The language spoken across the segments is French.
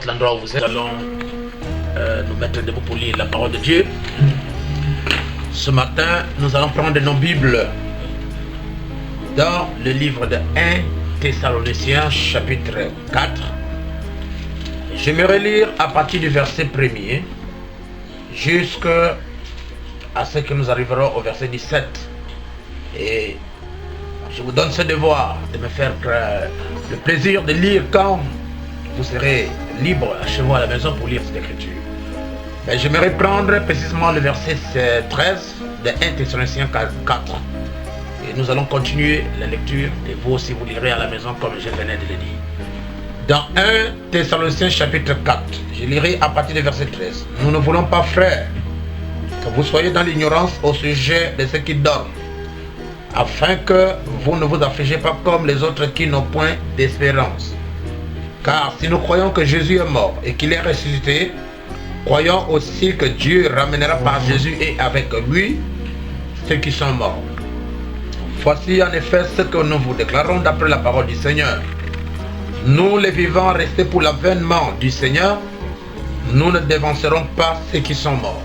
L'endroit où vous êtes, nous allons nous mettre debout pour lire la parole de Dieu. Ce matin, nous allons prendre nos Bibles dans le livre de 1 Thessaloniciens chapitre 4. J'aimerais lire à partir du verset 1er jusqu'à ce que nous arriverons au verset 17. Et je vous donne ce devoir de me faire le plaisir de lire quand vous serez libre chez vous à la maison pour lire cette écriture. Mais j'aimerais prendre précisément le verset 13 de 1 Thessaloniciens 4. Et nous allons continuer la lecture et vous aussi vous lirez à la maison comme je venais de le dire. Dans 1 Thessaloniciens chapitre 4, je lirai à partir du verset 13. Nous ne voulons pas, frères, que vous soyez dans l'ignorance au sujet de ceux qui dorment, afin que vous ne vous affligez pas comme les autres qui n'ont point d'espérance. Car si nous croyons que Jésus est mort et qu'il est ressuscité, croyons aussi que Dieu ramènera par Jésus et avec lui ceux qui sont morts. Voici en effet ce que nous vous déclarons d'après la parole du Seigneur. Nous les vivants restés pour l'avènement du Seigneur, nous ne dévancerons pas ceux qui sont morts.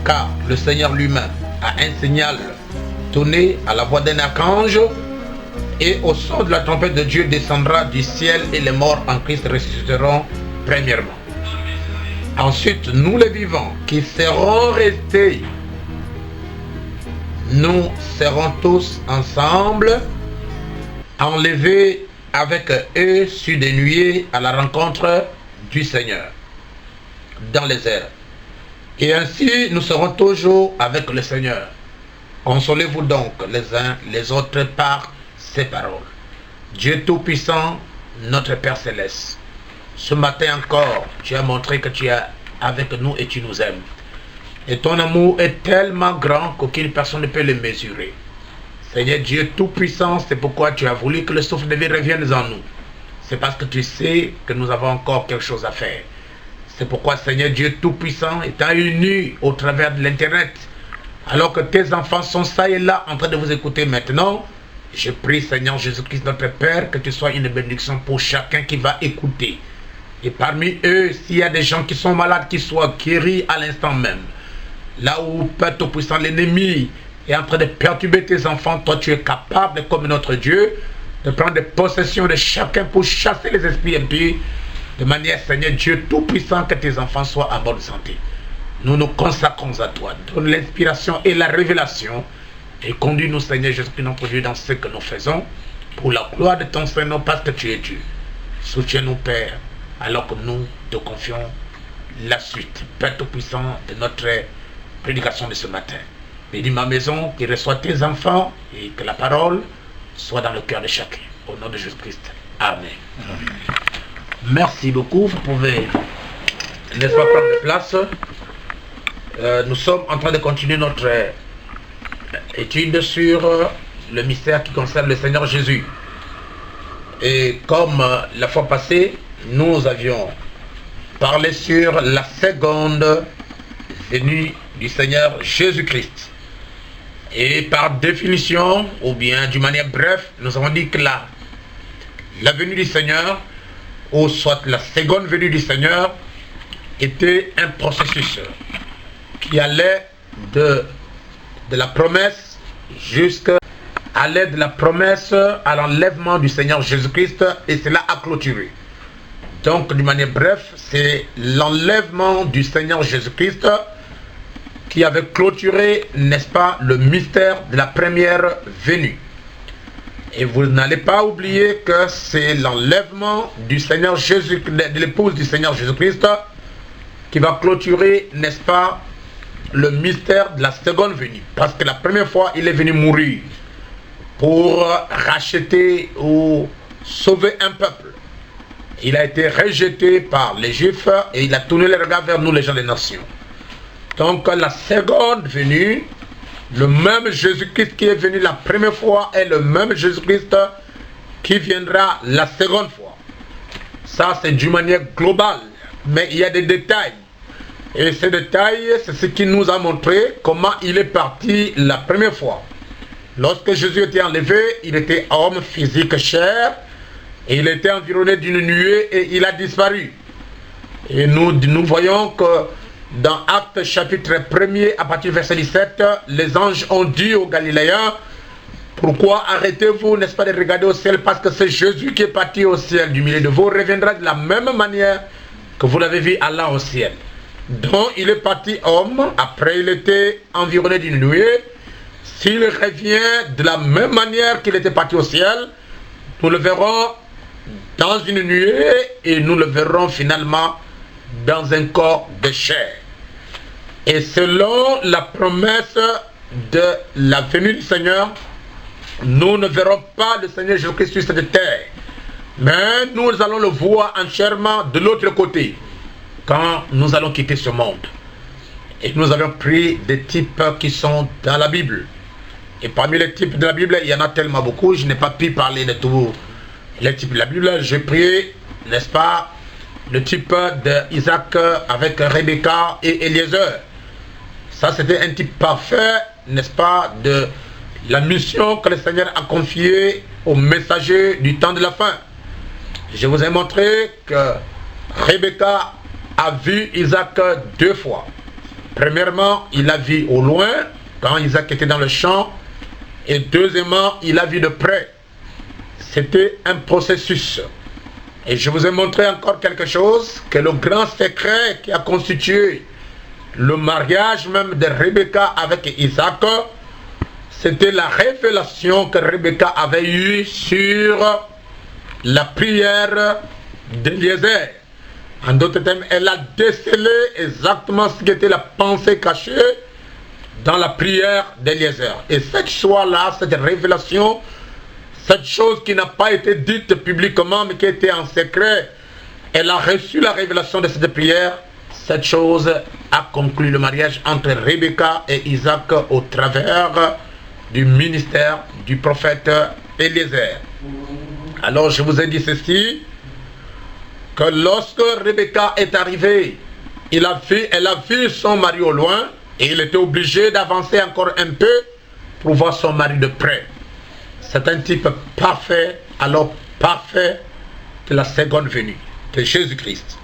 Car le Seigneur lui-même a un signal donné à la voix d'un archange, et au son de la trompette de Dieu descendra du ciel et les morts en Christ ressusciteront premièrement. Ensuite, nous les vivants qui serons restés, nous serons tous ensemble enlevés avec eux sur des nuées à la rencontre du Seigneur dans les airs. Et ainsi, nous serons toujours avec le Seigneur. Consolez-vous donc les uns les autres par ces paroles. Dieu Tout-Puissant, notre Père Céleste, ce matin encore, tu as montré que tu es avec nous et tu nous aimes. Et ton amour est tellement grand qu'aucune personne ne peut le mesurer. Seigneur Dieu Tout-Puissant, c'est pourquoi tu as voulu que le souffle de vie revienne en nous. C'est parce que tu sais que nous avons encore quelque chose à faire. C'est pourquoi Seigneur Dieu Tout-Puissant, étant uni au travers de l'Internet, alors que tes enfants sont ça et là en train de vous écouter maintenant, je prie, Seigneur Jésus-Christ, notre Père, que tu sois une bénédiction pour chacun qui va écouter. Et parmi eux, s'il y a des gens qui sont malades, qui soient guéris à l'instant même. Là où, Père Tout-Puissant, l'ennemi est en train de perturber tes enfants, toi tu es capable, comme notre Dieu, de prendre possession de chacun pour chasser les esprits impies, de manière, Seigneur Dieu Tout-Puissant, que tes enfants soient en bonne santé. Nous nous consacrons à toi. Donne l'inspiration et la révélation. Et conduis-nous, Seigneur Jésus-Christ, notre Dieu, dans ce que nous faisons, pour la gloire de ton Seigneur, parce que tu es Dieu. Soutiens-nous, Père, alors que nous te confions la suite, Père Tout-Puissant, de notre prédication de ce matin. Bénis ma maison, qui reçoit tes enfants, et que la parole soit dans le cœur de chacun. Au nom de Jésus-Christ. Amen. Merci beaucoup. Vous pouvez, n'est-ce pas, prendre place. Nous sommes en train de continuer notre étude sur le mystère qui concerne le Seigneur Jésus. Et comme la fois passée, nous avions parlé sur la seconde venue du Seigneur Jésus-Christ. Et par définition, ou bien d'une manière brève, nous avons dit que la venue du Seigneur, ou soit la seconde venue du Seigneur, était un processus qui allait de la promesse jusqu'à l'aide de la promesse à l'enlèvement du Seigneur Jésus-Christ, et cela a clôturé. Donc, d'une manière brève, c'est l'enlèvement du Seigneur Jésus-Christ qui avait clôturé, n'est-ce pas, le mystère de la première venue. Et vous n'allez pas oublier que c'est l'enlèvement du Seigneur Jésus, de l'épouse du Seigneur Jésus-Christ, qui va clôturer, n'est-ce pas, le mystère de la seconde venue. Parce que la première fois, il est venu mourir pour racheter ou sauver un peuple. Il a été rejeté par les Juifs et il a tourné les regards vers nous, les gens des nations. Donc la seconde venue, le même Jésus-Christ qui est venu la première fois est le même Jésus-Christ qui viendra la seconde fois. Ça, c'est d'une manière globale, mais il y a des détails. Et ces détails, c'est ce qui nous a montré comment il est parti la première fois. Lorsque Jésus était enlevé, il était homme physique, chair, et il était environné d'une nuée et il a disparu. Et nous voyons que dans Actes chapitre 1er, à partir du verset 17, les anges ont dit aux Galiléens, pourquoi arrêtez-vous, n'est-ce pas, de regarder au ciel, parce que c'est Jésus qui est parti au ciel du milieu de vous, reviendra de la même manière que vous l'avez vu allant au ciel. Donc il est parti homme, après il était environné d'une nuée. S'il revient de la même manière qu'il était parti au ciel, nous le verrons dans une nuée et nous le verrons finalement dans un corps de chair. Et selon la promesse de la venue du Seigneur, nous ne verrons pas le Seigneur Jésus-Christ sur cette terre, mais nous allons le voir entièrement de l'autre côté, quand nous allons quitter ce monde. Et nous avons pris des types qui sont dans la Bible. Et parmi les types de la Bible, il y en a tellement beaucoup, je n'ai pas pu parler de tous les types de la Bible. J'ai pris, n'est-ce pas, le type d'Isaac avec Rebecca et Eliezer. Ça, c'était un type parfait, n'est-ce pas, de la mission que le Seigneur a confiée aux messagers du temps de la fin. Je vous ai montré que Rebecca a vu Isaac 2 fois. Premièrement, il l'a vu au loin, quand Isaac était dans le champ. Et deuxièmement, il l'a vu de près. C'était un processus. Et je vous ai montré encore quelque chose, que le grand secret qui a constitué le mariage même de Rebecca avec Isaac, c'était la révélation que Rebecca avait eue sur la prière d'Eliezer. En d'autres termes, elle a décelé exactement ce qui était la pensée cachée dans la prière d'Eliezer. Et cette choix-là, cette révélation, cette chose qui n'a pas été dite publiquement, mais qui était en secret, elle a reçu la révélation de cette prière. Cette chose a conclu le mariage entre Rebecca et Isaac au travers du ministère du prophète Eliezer. Alors je vous ai dit ceci, que lorsque Rebecca est arrivée, elle a vu son mari au loin, et il était obligé d'avancer encore un peu pour voir son mari de près. C'est un type parfait, alors parfait de la seconde venue de Jésus-Christ.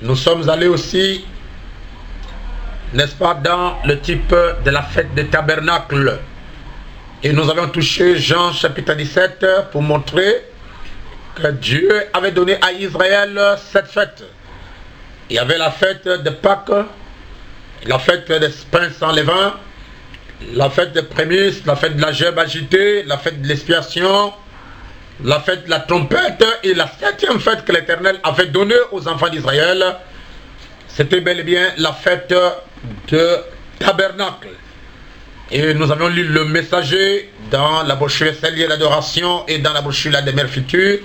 Nous sommes allés aussi, n'est-ce pas, dans le type de la fête des tabernacles. Et nous avons touché Jean chapitre 17 pour montrer que Dieu avait donné à Israël 7 fêtes. Il y avait la fête de Pâques, la fête des pains sans levain, la fête des prémices, la fête de la gerbe agitée, la fête de l'expiation, la fête de la trompette et la 7e fête que l'Éternel avait donnée aux enfants d'Israël. C'était bel et bien la fête de tabernacle. Et nous avons lu le messager dans la brochure Célier d'adoration et dans la brochure La demeure future.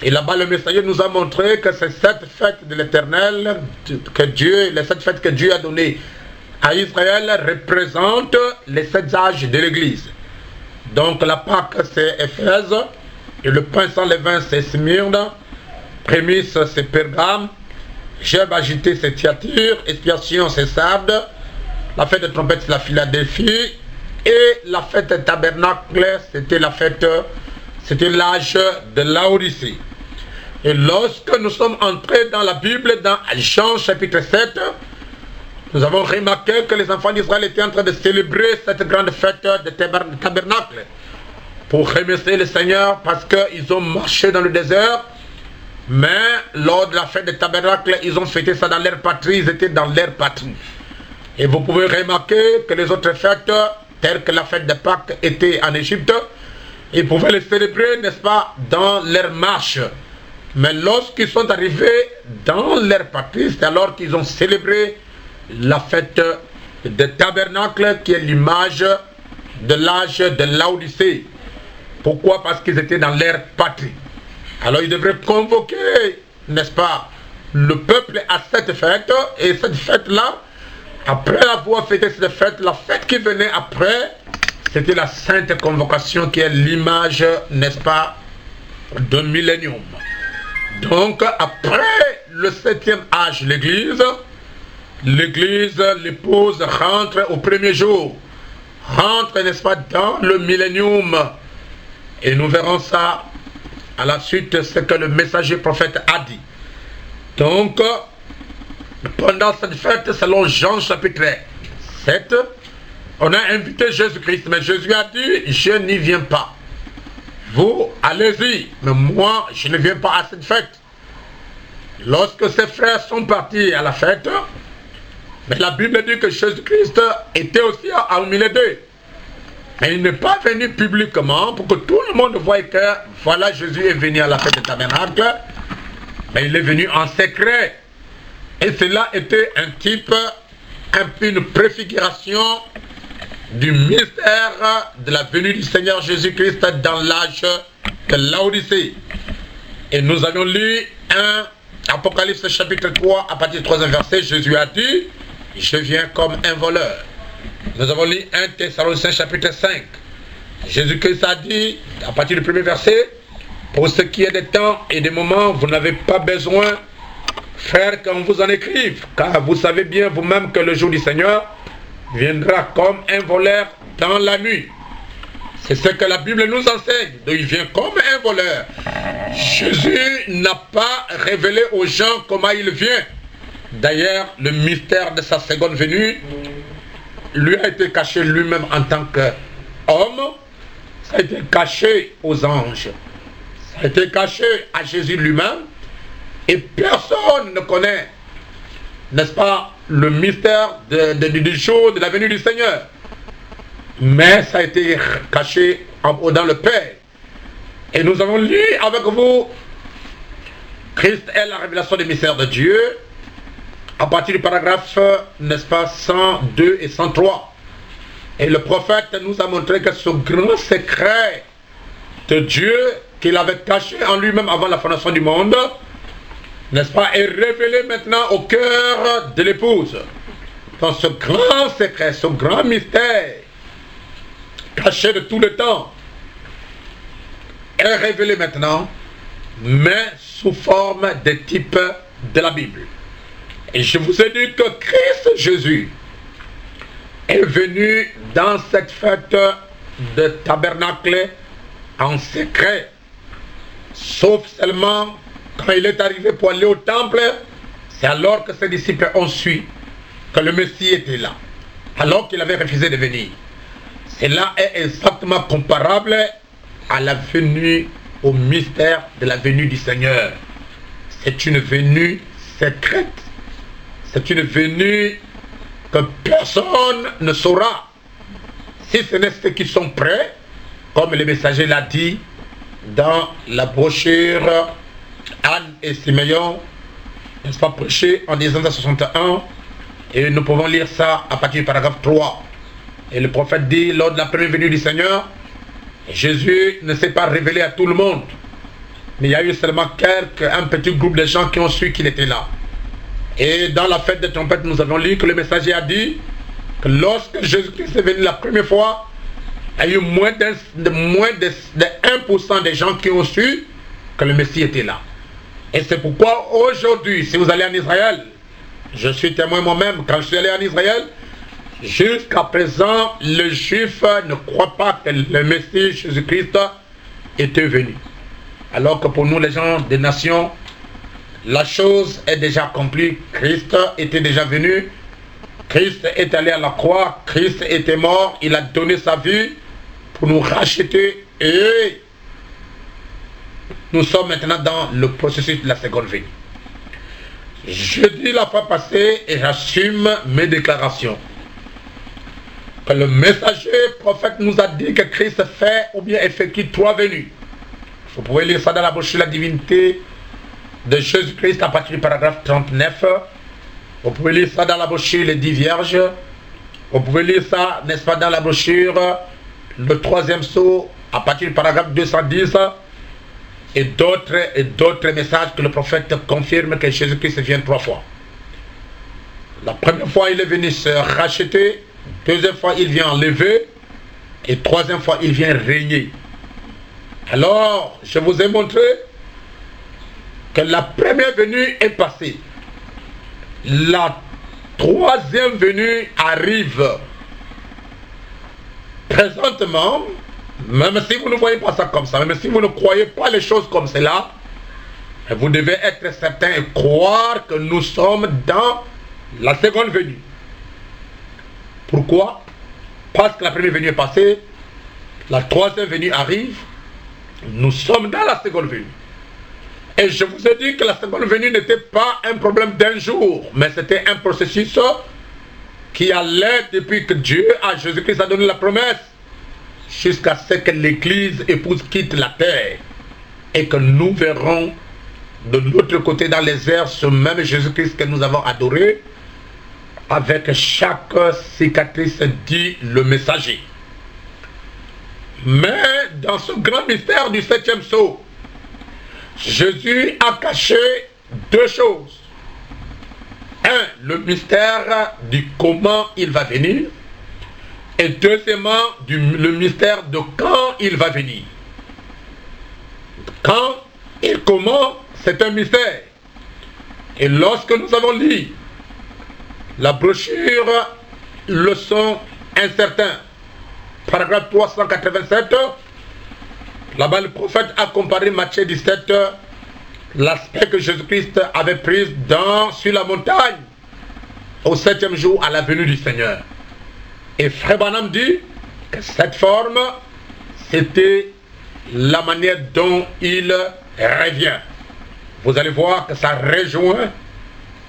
Et là-bas, le messager nous a montré que ces 7 fêtes de l'Éternel, les 7 fêtes que Dieu a données à Israël représentent les 7 âges de l'Église. Donc la Pâque, c'est Éphèse, et le pain sans levain, c'est Smyrne, prémisse, c'est Pergame, gerbe agitée, c'est Thyatire, expiation, c'est Sardes, la fête de trompette, c'est la Philadelphie, et la fête de tabernacle, c'était l'âge de Laodicée. Et lorsque nous sommes entrés dans la Bible, dans Jean chapitre 7, nous avons remarqué que les enfants d'Israël étaient en train de célébrer cette grande fête de tabernacle pour remercier le Seigneur parce qu'ils ont marché dans le désert. Mais lors de la fête de tabernacle, ils ont fêté ça dans leur patrie, ils étaient dans leur patrie. Et vous pouvez remarquer que les autres fêtes, telles que la fête de Pâques était en Égypte, ils pouvaient les célébrer, n'est-ce pas, dans leur marche. Mais lorsqu'ils sont arrivés dans leur patrie, c'est alors qu'ils ont célébré la fête de tabernacle, qui est l'image de l'âge de Laodicée. Pourquoi? Parce qu'ils étaient dans leur patrie. Alors ils devraient convoquer, n'est-ce pas, le peuple à cette fête. Et cette fête-là, après avoir fêté cette fête, la fête qui venait après, c'était la sainte convocation, qui est l'image, n'est-ce pas, de millénium. Donc après le 7e âge, l'épouse rentre au premier jour, rentre, n'est-ce pas, dans le millénium. Et nous verrons ça à la suite, ce que le messager prophète a dit. Donc, pendant cette fête, selon Jean chapitre 7, on a invité Jésus-Christ, mais Jésus a dit, je n'y viens pas. Vous, allez-y, mais moi, je ne viens pas à cette fête. Lorsque ses frères sont partis à la fête, mais la Bible dit que Jésus-Christ était aussi au milieu d'eux. Et il n'est pas venu publiquement pour que tout le monde voie que voilà, Jésus est venu à la fête du tabernacle, mais il est venu en secret. Et cela était un type, une préfiguration du mystère de la venue du Seigneur Jésus-Christ dans l'âge de Laodicée. Et nous allons lire Apocalypse chapitre 3 à partir du 3e verset. Jésus a dit, je viens comme un voleur. Nous avons lu 1 Thessaloniciens chapitre 5. Jésus-Christ a dit, à partir du premier verset, pour ce qui est des temps et des moments, vous n'avez pas besoin, frères, qu'on vous en écrive, car vous savez bien vous-même que le jour du Seigneur viendra comme un voleur dans la nuit. C'est ce que la Bible nous enseigne. Donc il vient comme un voleur. Jésus n'a pas révélé aux gens comment il vient. D'ailleurs, le mystère de sa seconde venue lui a été caché lui-même en tant qu'homme. Ça a été caché aux anges. Ça a été caché à Jésus lui-même. Et personne ne connaît, n'est-ce pas, le mystère du jour de la venue du Seigneur. Mais ça a été caché dans le Père. Et nous avons lu avec vous Christ est la révélation des mystères de Dieu, à partir du paragraphe, n'est-ce pas, 102 et 103. Et le prophète nous a montré que ce grand secret de Dieu qu'il avait caché en lui-même avant la fondation du monde, n'est-ce pas, est révélé maintenant au cœur de l'épouse. Dans ce grand secret, ce grand mystère, caché de tout le temps, est révélé maintenant, mais sous forme de type de la Bible. Et je vous ai dit que Christ Jésus est venu dans cette fête de tabernacle en secret, sauf seulement quand il est arrivé pour aller au temple. C'est alors que ses disciples ont su que le Messie était là, alors qu'il avait refusé de venir. Cela est exactement comparable à la venue, au mystère de la venue du Seigneur. C'est une venue secrète. C'est une venue que personne ne saura, si ce n'est ceux qui sont prêts, comme le messager l'a dit dans la brochure Anne et Siméon, n'est-ce pas, prêché en 1961, et nous pouvons lire ça à partir du paragraphe 3. Et le prophète dit, lors de la première venue du Seigneur, Jésus ne s'est pas révélé à tout le monde, mais il y a eu seulement un petit groupe de gens qui ont su qu'il était là. Et dans la fête des trompettes, nous avons lu que le messager a dit que lorsque Jésus-Christ est venu la première fois, il y a eu moins de 1% des gens qui ont su que le Messie était là. Et c'est pourquoi aujourd'hui, si vous allez en Israël, je suis témoin moi-même, quand je suis allé en Israël, jusqu'à présent, les Juifs ne croient pas que le Messie Jésus-Christ était venu. Alors que pour nous, les gens des nations, la chose est déjà accomplie. Christ était déjà venu. Christ est allé à la croix. Christ était mort. Il a donné sa vie pour nous racheter. Et nous sommes maintenant dans le processus de la seconde venue. Je dis la fois passée et j'assume mes déclarations. Que le messager prophète nous a dit que Christ fait ou bien effectue 3 venues. Vous pouvez lire ça dans la brochure La Divinité de Jésus-Christ à partir du paragraphe 39. Vous pouvez lire ça dans la brochure Les 10 Vierges. Vous pouvez lire ça, n'est-ce pas, dans la brochure Le 3e sceau à partir du paragraphe 210. Et d'autres messages que le prophète confirme que Jésus-Christ vient 3 fois. La première fois, il est venu se racheter. Deuxième fois, il vient enlever. Et troisième fois, il vient régner. Alors, je vous ai montré que la première venue est passée. La troisième venue arrive. Présentement, même si vous ne voyez pas ça comme ça, même si vous ne croyez pas les choses comme cela, vous devez être certain et croire que nous sommes dans la seconde venue. Pourquoi? Parce que la première venue est passée, la troisième venue arrive, nous sommes dans la seconde venue. Et je vous ai dit que la seconde venue n'était pas un problème d'un jour, mais c'était un processus qui allait depuis que Dieu, à Jésus-Christ, a donné la promesse, jusqu'à ce que l'Église épouse quitte la terre et que nous verrons de l'autre côté dans les airs ce même Jésus-Christ que nous avons adoré, avec chaque cicatrice, dit le messager. Mais dans ce grand mystère du 7e sceau, Jésus a caché 2 choses. Le mystère du comment il va venir, et deuxièmement, le mystère de quand il va venir. Quand et comment, c'est un mystère. Et lorsque nous avons lu la brochure Leçon incertain, paragraphe 387, là-bas le prophète a comparé Matthieu 17, l'aspect que Jésus-Christ avait pris sur la montagne au 7e jour à la venue du Seigneur. Et Frère Branham dit que cette forme, c'était la manière dont il revient. Vous allez voir que ça rejoint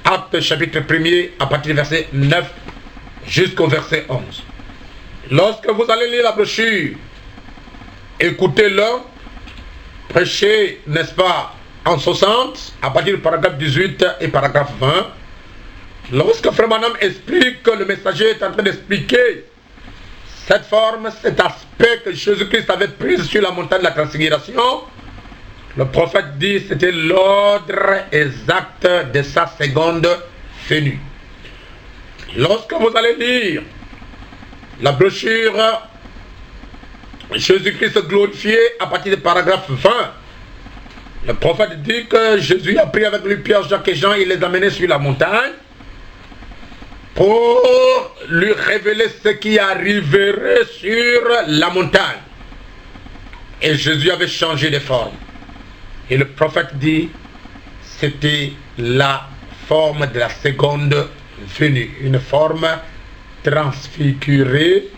Actes chapitre 1er à partir du verset 9 jusqu'au verset 11. Lorsque vous allez lire la brochure, écoutez-le, prêchez, n'est-ce pas, en 60, à partir du paragraphe 18 et paragraphe 20. Lorsque Frère Branham explique que le messager est en train d'expliquer cette forme, cet aspect que Jésus-Christ avait pris sur la montagne de la transfiguration, le prophète dit que c'était l'ordre exact de sa seconde venue. Lorsque vous allez lire la brochure Jésus-Christ glorifié à partir du paragraphe 20, le prophète dit que Jésus a pris avec lui Pierre, Jacques et Jean, il les a menés sur la montagne pour lui révéler ce qui arriverait sur la montagne. Et Jésus avait changé de forme. Et le prophète dit, c'était la forme de la seconde venue. Une forme transfigurée,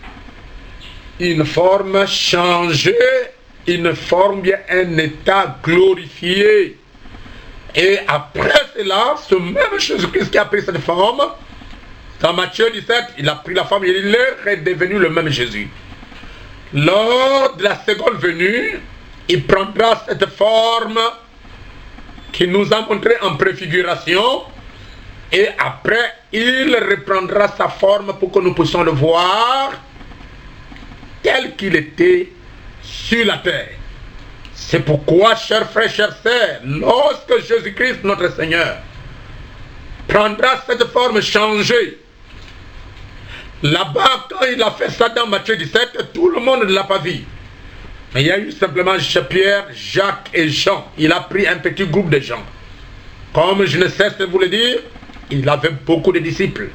une forme changée, une forme bien un état glorifié. Et après cela, ce même Jésus-Christ qui a pris cette forme, dans Matthieu 17, il a pris la forme et il est redevenu le même Jésus. Lors de la seconde venue, il prendra cette forme qu'il nous a montrée en préfiguration et après, il reprendra sa forme pour que nous puissions le voir tel qu'il était sur la terre. C'est pourquoi, chers frères, chers sœurs, lorsque Jésus-Christ, notre Seigneur, prendra cette forme changée, là-bas, quand il a fait ça dans Matthieu 17, tout le monde ne l'a pas vu. Mais il y a eu simplement Pierre, Jacques et Jean. Il a pris un petit groupe de gens. Comme je ne cesse de vous le dire, il avait beaucoup de disciples.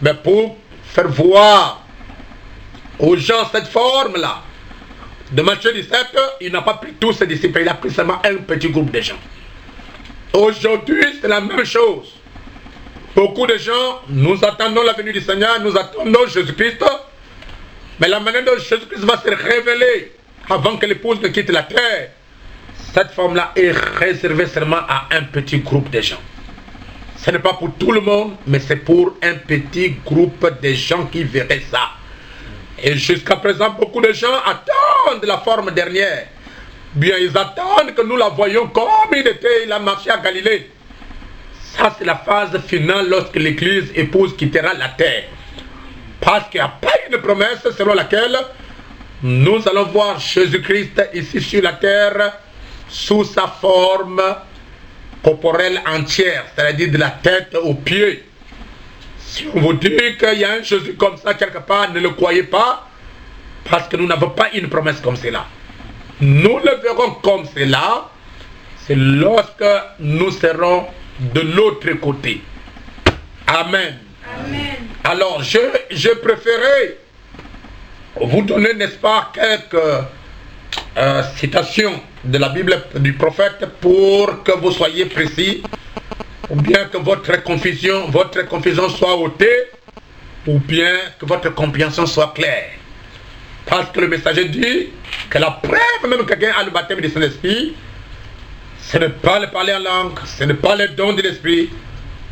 Mais pour faire voir aux gens cette forme-là, de Matthieu 17, il n'a pas pris tous ses disciples, il a pris seulement un petit groupe de gens. Aujourd'hui, c'est la même chose. Beaucoup de gens, nous attendons la venue du Seigneur, nous attendons Jésus-Christ, mais la manière dont Jésus-Christ va se révéler avant que l'épouse ne quitte la terre, cette forme-là est réservée seulement à un petit groupe de gens. Ce n'est pas pour tout le monde, mais c'est pour un petit groupe de gens qui verraient ça. Et jusqu'à présent, beaucoup de gens attendent la forme dernière. Bien, ils attendent que nous la voyions comme il a marché à Galilée. Ça, c'est la phase finale lorsque l'Église épouse quittera la terre. Parce qu'il n'y a pas une promesse selon laquelle nous allons voir Jésus-Christ ici sur la terre sous sa forme corporelle entière, c'est-à-dire de la tête aux pieds. Si on vous dit qu'il y a un Jésus comme ça quelque part, ne le croyez pas, parce que nous n'avons pas une promesse comme cela. Nous le verrons comme cela, c'est lorsque nous serons de l'autre côté. Amen. Amen. Alors, je préférais vous donner, n'est-ce pas, quelques citations de la Bible du prophète pour que vous soyez précis, ou bien que votre confusion soit ôtée, ou bien que votre compréhension soit claire. Parce que le messager dit que la preuve même que quelqu'un a le baptême du Saint-Esprit, ce n'est pas le parler en langue, ce n'est pas le don de l'Esprit,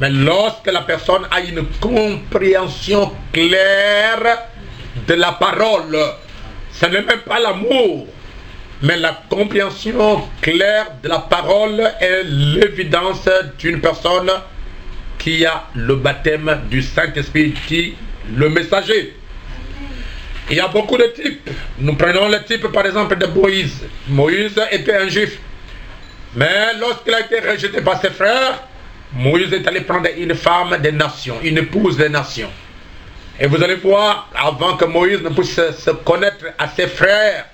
mais lorsque la personne a une compréhension claire de la parole, ce n'est même pas l'amour, mais la compréhension claire de la parole est l'évidence d'une personne qui a le baptême du Saint-Esprit, dit le messager. Il y a beaucoup de types. Nous prenons le type par exemple de Moïse. Moïse était un juif. Mais lorsqu'il a été rejeté par ses frères, Moïse est allé prendre une femme des nations, une épouse des nations. Et vous allez voir, avant que Moïse ne puisse se connaître à ses frères,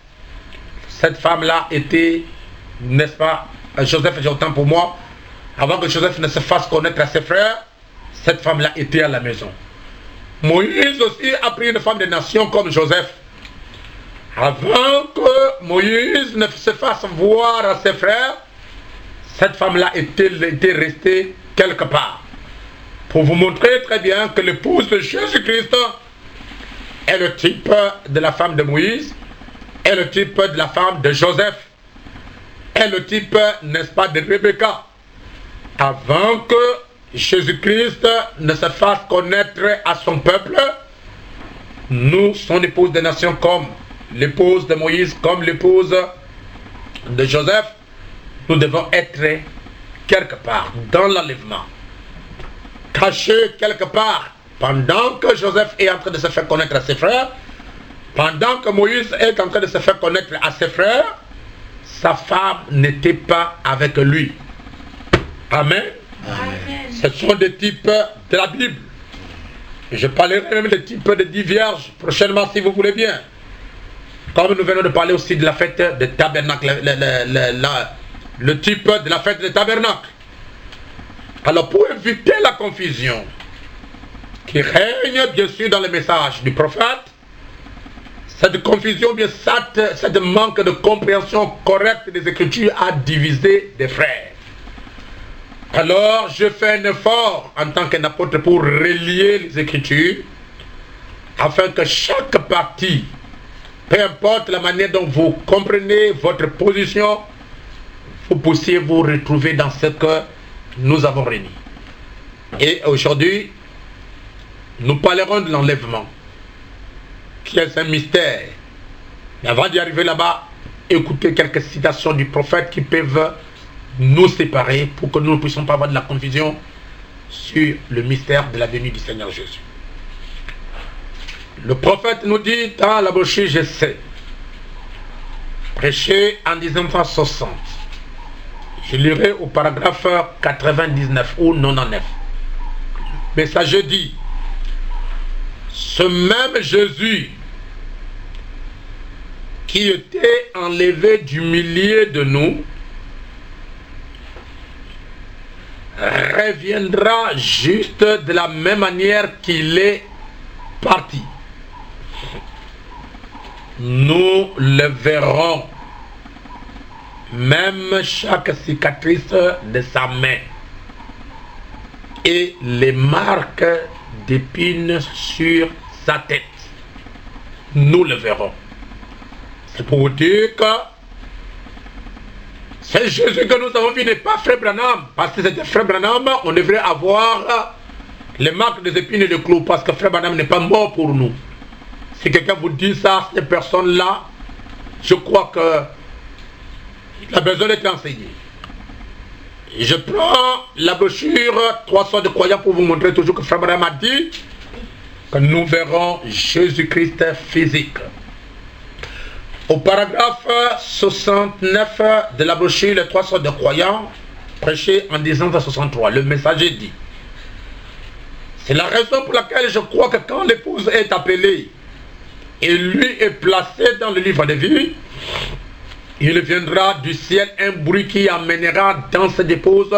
cette femme-là était, n'est-ce pas, Joseph, j'ai autant pour moi, avant que Joseph ne se fasse connaître à ses frères, cette femme-là était à la maison. Moïse aussi a pris une femme des nations comme Joseph. Avant que Moïse ne se fasse voir à ses frères, cette femme-là était restée quelque part. Pour vous montrer très bien que l'épouse de Jésus-Christ est le type de la femme de Moïse, est le type de la femme de Joseph, est le type, n'est-ce pas, de Rebecca. Avant que Jésus-Christ ne se fasse connaître à son peuple, nous, son épouse des nations, comme l'épouse de Moïse, comme l'épouse de Joseph, nous devons être quelque part dans l'enlèvement, cachés quelque part, pendant que Joseph est en train de se faire connaître à ses frères, pendant que Moïse est en train de se faire connaître à ses frères, sa femme n'était pas avec lui. Amen. Amen. Ce sont des types de la Bible. Et je parlerai même des types de 10 vierges prochainement si vous voulez bien. Comme nous venons de parler aussi de la fête de tabernacle, le type de la fête de tabernacle. Alors pour éviter la confusion qui règne bien sûr dans le message du prophète, cette confusion, bien cette manque de compréhension correcte des Écritures a divisé des frères. Alors je fais un effort en tant qu'un apôtre pour relier les Écritures afin que chaque partie, peu importe la manière dont vous comprenez votre position, vous puissiez vous retrouver dans ce que nous avons réuni. Et aujourd'hui, nous parlerons de l'enlèvement, qui est un mystère. Mais avant d'y arriver là-bas, écoutez quelques citations du prophète qui peuvent nous séparer pour que nous ne puissions pas avoir de la confusion sur le mystère de la venue du Seigneur Jésus. Le prophète nous dit dans la brochure J'essaie, prêché en 1960. Je lirai au paragraphe 99 ou 99. Mais ça je dis, ce même Jésus qui était enlevé du milieu de nous reviendra juste de la même manière qu'il est parti. Nous le verrons, même chaque cicatrice de sa main et les marques d'épines sur sa tête. Nous le verrons. C'est pour vous dire que C'est Jésus que nous avons vu n'est pas Frère Branham. Parce que c'était Frère Branham, on devrait avoir les marques des épines et des clous. Parce que Frère Branham n'est pas mort pour nous. Si quelqu'un vous dit ça, cette personne-là, je crois qu'il a besoin d'être enseigné. Et je prends la brochure 300 de croyants pour vous montrer toujours que Frère Branham a dit que nous verrons Jésus-Christ physique. Au paragraphe 69 de la brochure, les 300 de croyants, prêché en 1963, le messager dit: c'est la raison pour laquelle je crois que quand l'épouse est appelée et lui est placé dans le livre de vie, il viendra du ciel un bruit qui amènera dans cette épouse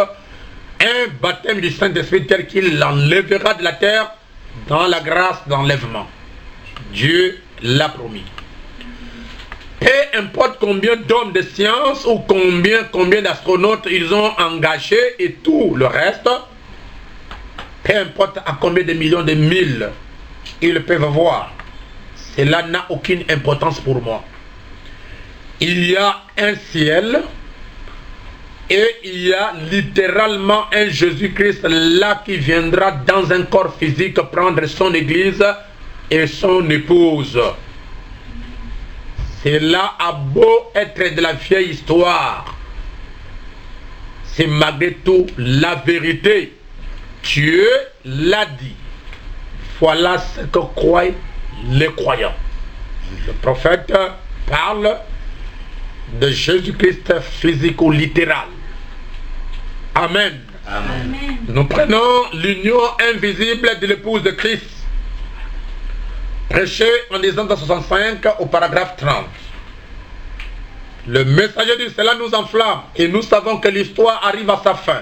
un baptême du Saint-Esprit tel qu'il l'enlèvera de la terre dans la grâce d'enlèvement. Dieu l'a promis. Peu importe combien d'hommes de science ou combien d'astronautes ils ont engagés et tout le reste, peu importe à combien de millions de mille ils peuvent voir, cela n'a aucune importance pour moi. Il y a un ciel et il y a littéralement un Jésus-Christ là qui viendra dans un corps physique prendre son église et son épouse. Cela a beau être de la vieille histoire, c'est malgré tout la vérité. Dieu l'a dit. Voilà ce que croient les croyants. Le prophète parle de Jésus-Christ physique ou littéral. Amen. Amen. Nous prenons l'union invisible de l'épouse de Christ, prêché en 1965 au paragraphe 30. Le messager dit: cela nous enflamme et nous savons que l'histoire arrive à sa fin.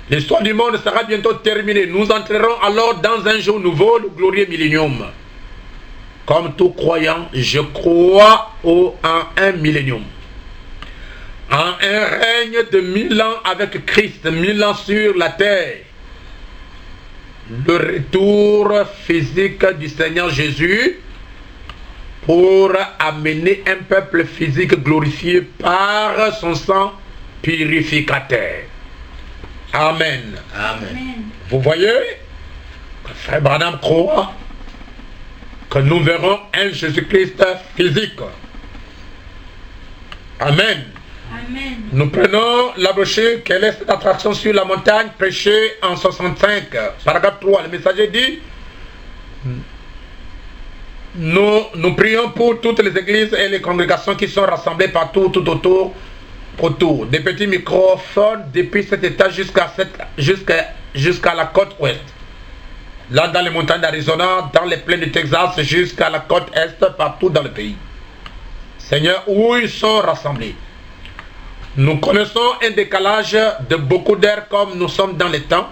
L'histoire du monde sera bientôt terminée. Nous entrerons alors dans un jour nouveau, le glorieux millénium. Comme tout croyant, je crois en un millénium. En un règne de 1000 ans avec Christ, 1000 ans sur la terre. Le retour physique du Seigneur Jésus pour amener un peuple physique glorifié par son sang purificateur. Amen. Amen. Vous voyez, Frère Branham croit que nous verrons un Jésus-Christ physique. Amen. Amen. Nous prenons la brochure quelle est cette attraction sur la montagne, prêchée en 65, paragraphe 3. Le messager dit: nous prions pour toutes les églises et les congrégations qui sont rassemblées partout, tout autour, des petits microphones depuis cet état jusqu'à la côte ouest. Là, dans les montagnes d'Arizona, dans les plaines du Texas, jusqu'à la côte est, partout dans le pays. Seigneur, où ils sont rassemblés. Nous connaissons un décalage de beaucoup d'heures comme nous sommes dans les temps.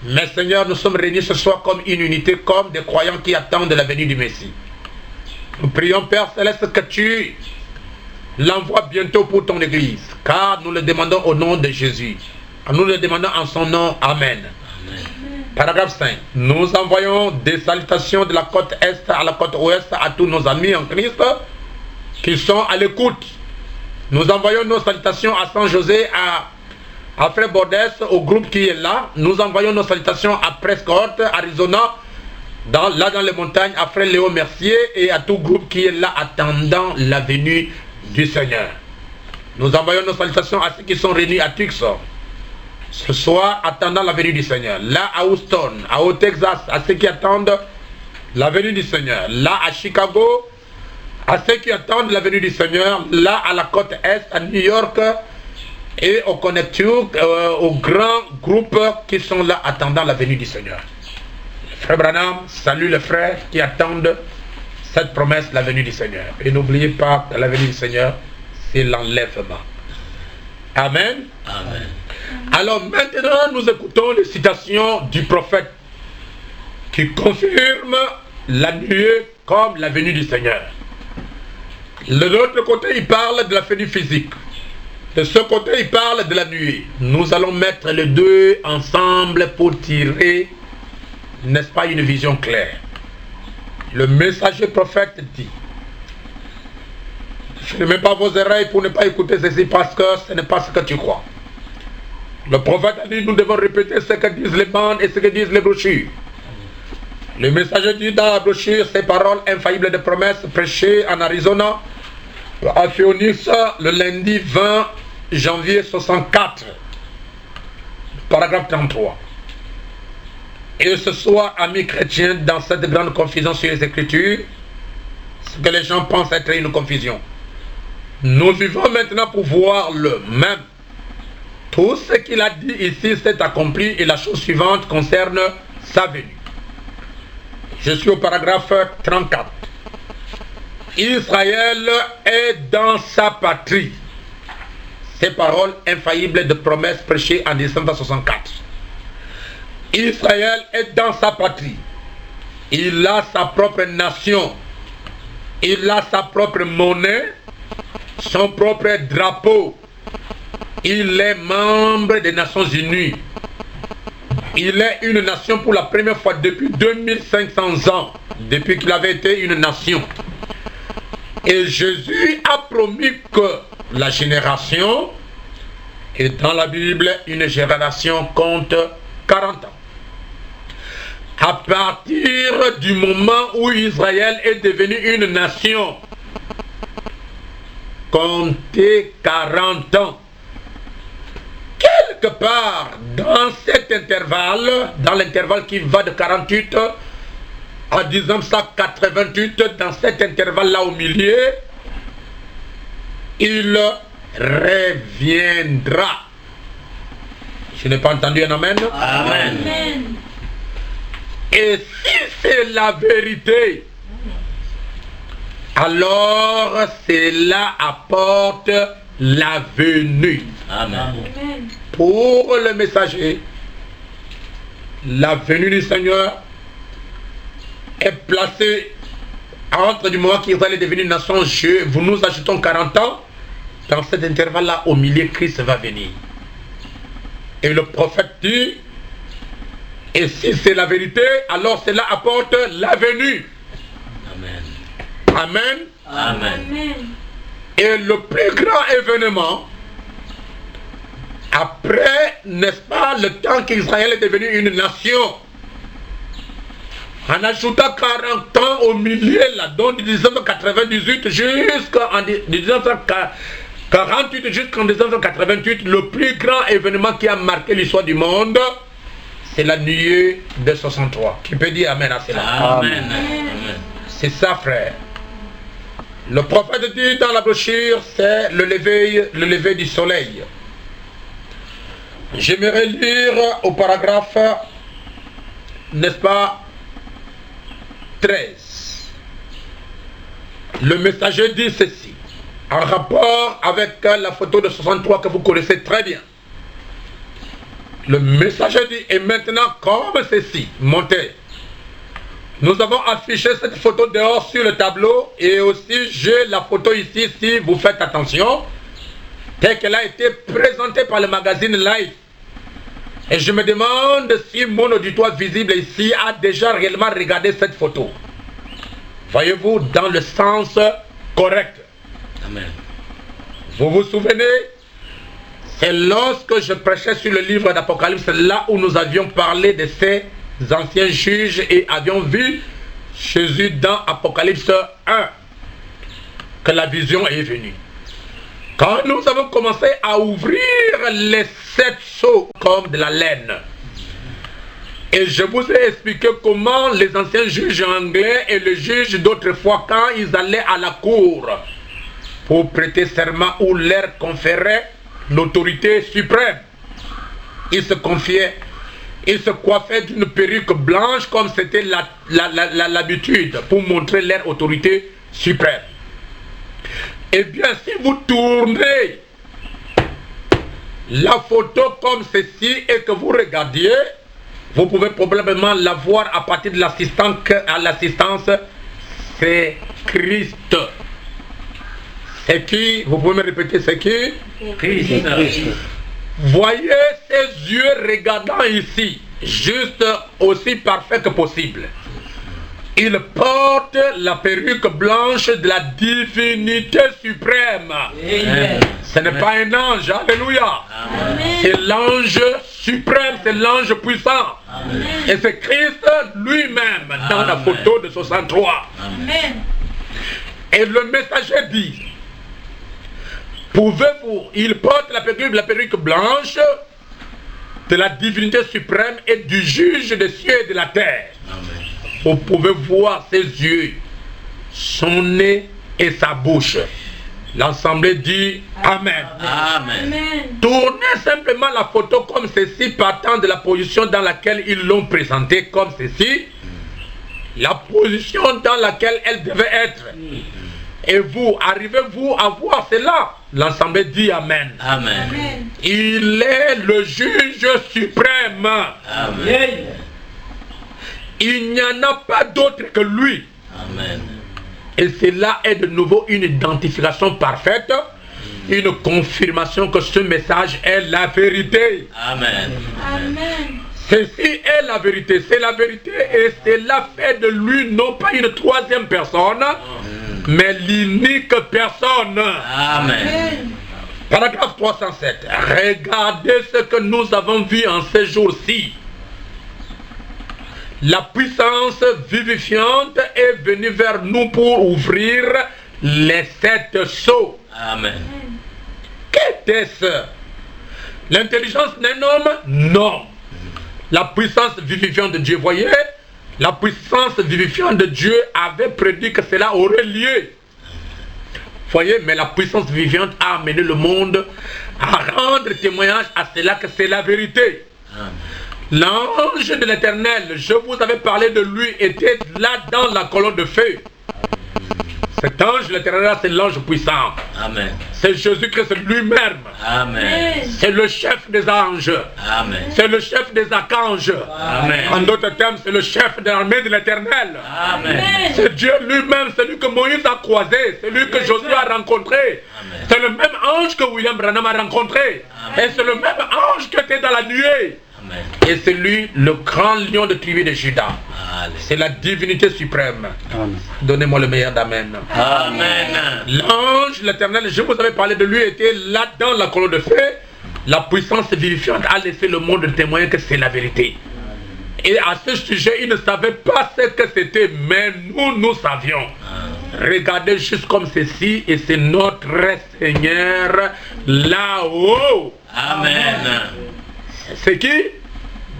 Mais Seigneur, nous sommes réunis ce soir comme une unité, comme des croyants qui attendent la venue du Messie. Nous prions, Père Céleste, que tu l'envoies bientôt pour ton Église, car nous le demandons au nom de Jésus. Nous le demandons en son nom. Amen. Amen. Paragraphe 5. Nous envoyons des salutations de la côte est à la côte ouest à tous nos amis en Christ qui sont à l'écoute. Nous envoyons nos salutations à San José, à Frère Bordes, au groupe qui est là. Nous envoyons nos salutations à Prescott, Arizona, dans les montagnes, à Frère Léo Mercier et à tout groupe qui est là attendant la venue du Seigneur. Nous envoyons nos salutations à ceux qui sont réunis à Tucson ce soir, attendant la venue du Seigneur. Là à Houston, au Texas, à ceux qui attendent la venue du Seigneur. Là à Chicago, à ceux qui attendent la venue du Seigneur. Là à la côte est, à New York et au Connecticut, aux grands groupes qui sont là attendant la venue du Seigneur. Le frère Branham salue les frères qui attendent cette promesse, la venue du Seigneur. Et n'oubliez pas que la venue du Seigneur, c'est l'enlèvement. Amen. Amen. Alors maintenant, nous écoutons les citations du prophète qui confirment la nuée comme la venue du Seigneur. De l'autre côté, il parle de la venue physique. De ce côté, il parle de la nuée. Nous allons mettre les deux ensemble pour tirer, n'est-ce pas, une vision claire. Le messager prophète dit: Fermez pas vos oreilles pour ne pas écouter ceci parce que ce n'est pas ce que tu crois. Le prophète a dit, nous devons répéter ce que disent les bandes et ce que disent les brochures. Le messager dit dans la brochure ces paroles infaillibles de promesses prêchées en Arizona, à Phoenix, le lundi 20 janvier 64, paragraphe 33. Et ce soir, amis chrétiens, dans cette grande confusion sur les Écritures, ce que les gens pensent être une confusion, nous vivons maintenant pour voir le même. Tout ce qu'il a dit ici s'est accompli et la chose suivante concerne sa venue. Je suis au paragraphe 34. Israël est dans sa patrie. Ces paroles infaillibles de promesses prêchées en 1964. Israël est dans sa patrie. Il a sa propre nation. Il a sa propre monnaie, son propre drapeau. Il est membre des Nations Unies. Il est une nation pour la première fois depuis 2500 ans, depuis qu'il avait été une nation. Et Jésus a promis que la génération, et dans la Bible, une génération compte 40 ans. À partir du moment où Israël est devenu une nation, comptez 40 ans. Quelque part dans cet intervalle, dans l'intervalle qui va de 48 à 1988, dans cet intervalle-là au milieu, il reviendra. Je n'ai pas entendu un amen. Amen. Et si c'est la vérité, alors cela apporte la venue. Amen. Pour le messager, la venue du Seigneur est placée entre du moment qu'Israël est devenu une nation, vous nous ajoutons 40 ans, dans cet intervalle-là, au milieu, Christ va venir. Et le prophète dit, et si c'est la vérité, alors cela apporte la venue. Amen. Amen. Amen. Et le plus grand événement, après, n'est-ce pas, le temps qu'Israël est devenu une nation, en ajoutant 40 ans au milieu, là, donc de 1998 jusqu'en 1948 jusqu'en 1988, le plus grand événement qui a marqué l'histoire du monde, c'est la nuée de 63. Qui peut dire Amen à cela? Amen. Amen. C'est ça, frère. Le prophète dit dans la brochure, c'est le lever du soleil. J'aimerais lire au paragraphe, n'est-ce pas, 13. Le messager dit ceci, en rapport avec la photo de 63 que vous connaissez très bien. Le messager dit, et maintenant comme ceci, montez. Nous avons affiché cette photo dehors sur le tableau et aussi j'ai la photo ici, si vous faites attention, telle qu'elle a été présentée par le magazine Life. Et je me demande si mon auditoire visible ici a déjà réellement regardé cette photo. Voyez-vous, dans le sens correct. Amen. Vous vous souvenez? C'est lorsque je prêchais sur le livre d'Apocalypse, là où nous avions parlé de ces anciens juges et avions vu Jésus dans Apocalypse 1, que la vision est venue. Quand nous avons commencé à ouvrir les 7 sceaux comme de la laine, et je vous ai expliqué comment les anciens juges anglais et les juges d'autrefois, quand ils allaient à la cour pour prêter serment ou leur conférait l'autorité suprême, ils se confiaient, ils se coiffaient d'une perruque blanche comme c'était l'habitude pour montrer leur autorité suprême. Eh bien, si vous tournez la photo comme ceci et que vous regardiez, vous pouvez probablement la voir à partir de l'assistance, c'est Christ. C'est qui? Vous pouvez me répéter, c'est qui? Christ. Voyez ses yeux regardant ici, juste aussi parfait que possible. Il porte la perruque blanche de la divinité suprême. Amen. Ce n'est pas un ange, alléluia. C'est l'ange suprême, c'est l'ange puissant. Amen. Et c'est Christ lui-même dans la photo de 63. Amen. Et le messager dit, pouvez-vous, il porte la perruque blanche de la divinité suprême et du juge des cieux et de la terre. Amen. Vous pouvez voir ses yeux, son nez et sa bouche. L'assemblée dit Amen. Amen. Amen. Tournez simplement la photo comme ceci, partant de la position dans laquelle ils l'ont présentée comme ceci, la position dans laquelle elle devait être. Et vous, arrivez-vous à voir cela? L'assemblée dit Amen. Amen. Amen. Il est le juge suprême. Amen. Il n'y en a pas d'autre que lui. Amen. Et cela est de nouveau une identification parfaite, une confirmation que ce message est la vérité. Amen. Amen. Ceci est la vérité, c'est la vérité et cela fait de lui non pas une troisième personne, mais l'unique personne. Amen. Paragraphe 307. Regardez ce que nous avons vu en ces jours-ci. La puissance vivifiante est venue vers nous pour ouvrir les 7 sceaux. Amen. Qu'était-ce? L'intelligence d'un homme? Non. La puissance vivifiante de Dieu, voyez, la puissance vivifiante de Dieu avait prédit que cela aurait lieu. Voyez, mais la puissance vivifiante a amené le monde à rendre témoignage à cela que c'est la vérité. Amen. L'ange de l'Éternel, je vous avais parlé de lui, était là dans la colonne de feu. Cet ange de l'Éternel, c'est l'ange puissant. Amen. C'est Jésus-Christ lui-même. Amen. C'est le chef des anges. Amen. C'est le chef des archanges. Amen. En d'autres termes, c'est le chef de l'armée de l'Éternel. Amen. C'est Dieu lui-même, celui que Moïse a croisé, celui que Josué a rencontré. Amen. C'est le même ange que William Branham a rencontré. Amen. Et c'est le même ange qui était dans la nuée. Amen. Et c'est lui, le grand lion de tribu de Juda. Allez. C'est la divinité suprême. Amen. Donnez-moi le meilleur d'Amen. Amen. L'ange, l'Éternel, je vous avais parlé de lui, était là dans la colonne de feu. La puissance vivifiante a laissé le monde témoigner que c'est la vérité. Et à ce sujet, il ne savait pas ce que c'était, mais nous savions. Regardez juste comme ceci, et c'est notre Seigneur là-haut. Amen. C'est qui?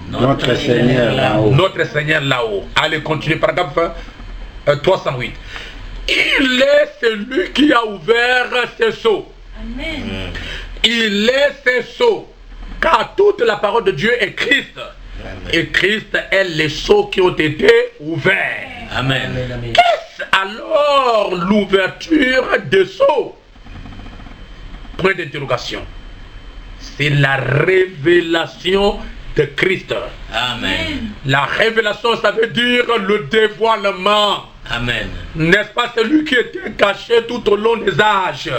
Notre Seigneur là-haut. Notre Seigneur là-haut. Allez, continuez, paragraphe 308. Il est celui qui a ouvert ses sceaux. Amen. Il est ses sceaux. Car toute la parole de Dieu est Christ. Et Christ est les sceaux qui ont été ouverts. Amen. Qu'est-ce alors l'ouverture des sceaux? Point d'interrogation. C'est la révélation de Christ. Amen. La révélation, ça veut dire le dévoilement. Amen. N'est-ce pas celui qui était caché tout au long des âges?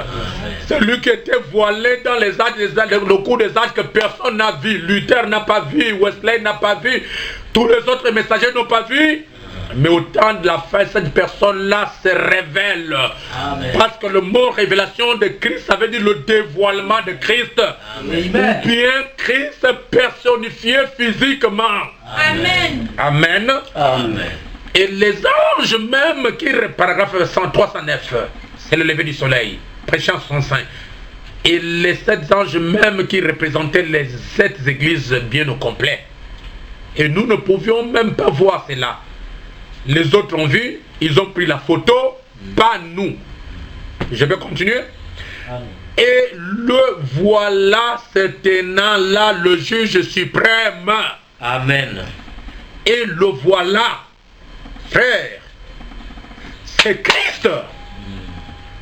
Celui qui était voilé dans les âges, le cours des âges que personne n'a vu. Luther n'a pas vu, Wesley n'a pas vu, tous les autres messagers n'ont pas vu. Mais au temps de la fin, cette personne-là se révèle. Amen. Parce que le mot révélation de Christ, ça veut dire le dévoilement de Christ. Amen. Ou bien Christ personnifié physiquement. Amen. Amen. Amen. Et les anges même qui, paragraphe 103-109, c'est le lever du soleil, prêchant 65. Et les 7 anges même qui représentaient les 7 églises bien au complet. Et nous ne pouvions même pas voir cela. Les autres ont vu, ils ont pris la photo, pas nous. Je vais continuer. Et le voilà, se tenant là, le juge suprême. Amen. Et le voilà, frère, c'est Christ.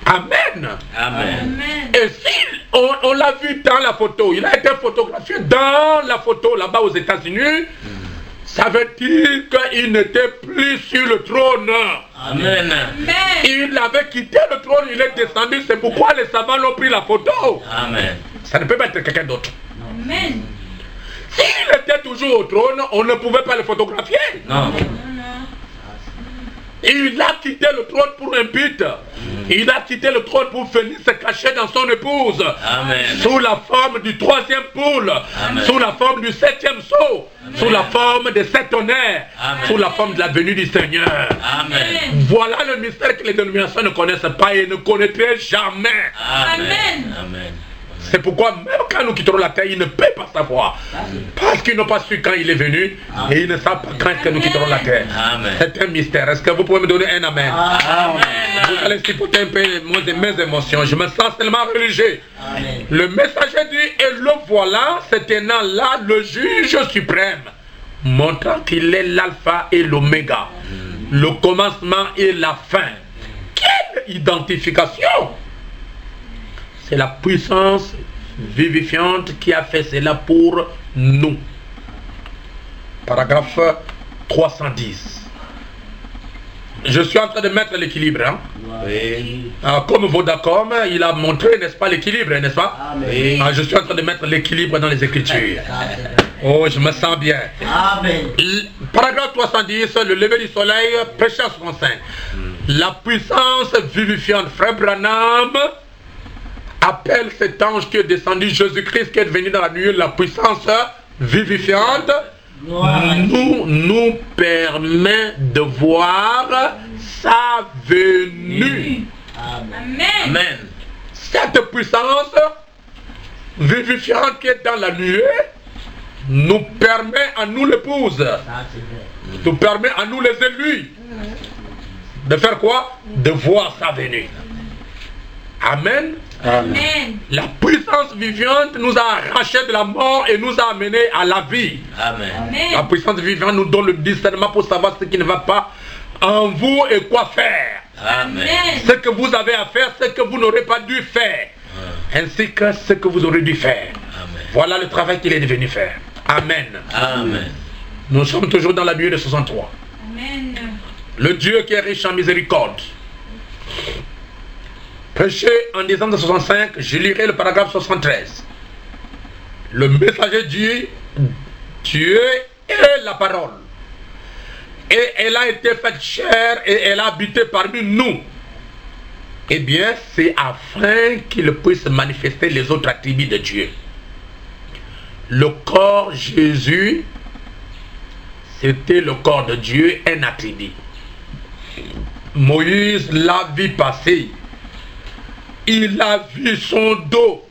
Amen. Amen. Et si on l'a vu dans la photo, il a été photographié dans la photo là-bas aux États-Unis, ça veut dire qu'il n'était plus sur le trône. Amen. Il avait quitté le trône, il est descendu, c'est pourquoi les savants l'ont pris la photo. Amen. Ça ne peut pas être quelqu'un d'autre. Amen. S'il était toujours au trône, on ne pouvait pas le photographier. Non. Il a quitté le trône pour un but. Il a quitté le trône pour venir se cacher dans son épouse. Amen. Sous la forme du 3e poule. Amen. Sous la forme du 7e sceau. Sous la forme des 7 tonnerres. Amen. Sous la forme de la venue du Seigneur. Amen. Voilà le mystère que les dénominations ne connaissent pas et ne connaîtraient jamais. Amen. Amen. C'est pourquoi même quand nous quitterons la terre, ils ne peuvent pas savoir. Parce qu'ils n'ont pas su quand il est venu et ils ne savent pas quand est-ce que nous quitterons la terre. Amen. C'est un mystère. Est-ce que vous pouvez me donner un amen? Amen. Vous allez supporter un peu mes émotions. Je me sens tellement religieux. Amen. Le messager dit, et le voilà, se tenant là, le juge suprême, montrant qu'il est l'alpha et l'oméga, le commencement et la fin. Quelle identification! C'est la puissance vivifiante qui a fait cela pour nous. Paragraphe 310. Je suis en train de mettre l'équilibre. Hein? Oui. Comme Vodacom, il a montré, n'est-ce pas, l'équilibre, n'est-ce pas? Oui. Je suis en train de mettre l'équilibre dans les Écritures. Oh, je me sens bien. Amen. Paragraphe 310, le lever du soleil, péché 65. La puissance vivifiante, Frère Branham appelle cet ange qui est descendu, Jésus-Christ qui est venu dans la nuit, la puissance vivifiante, nous permet de voir sa venue. Amen. Amen. Cette puissance vivifiante qui est dans la nuée nous permet à nous l'épouse, nous permet à nous les élus de faire quoi? De voir sa venue. Amen. Amen. La puissance vivante nous a arrachés de la mort et nous a amenés à la vie. Amen. La Amen. puissance vivante nous donne le discernement pour savoir ce qui ne va pas en vous et quoi faire. Amen. Ce que vous avez à faire, ce que vous n'aurez pas dû faire, ainsi que ce que vous aurez dû faire. Amen. Voilà le travail qu'il est venu faire. Amen. Amen. Nous sommes toujours dans la nuée de 63. Amen. Le Dieu qui est riche en miséricorde. Péché en disant de 65, je lirai le paragraphe 73. Le messager dit, Dieu est la parole. Et elle a été faite chair et elle a habité parmi nous. Eh bien, c'est afin qu'il puisse manifester les autres attributs de Dieu. Le corps Jésus, c'était le corps de Dieu, un attribut. Moïse l'a vu passer. Il a vu son dos.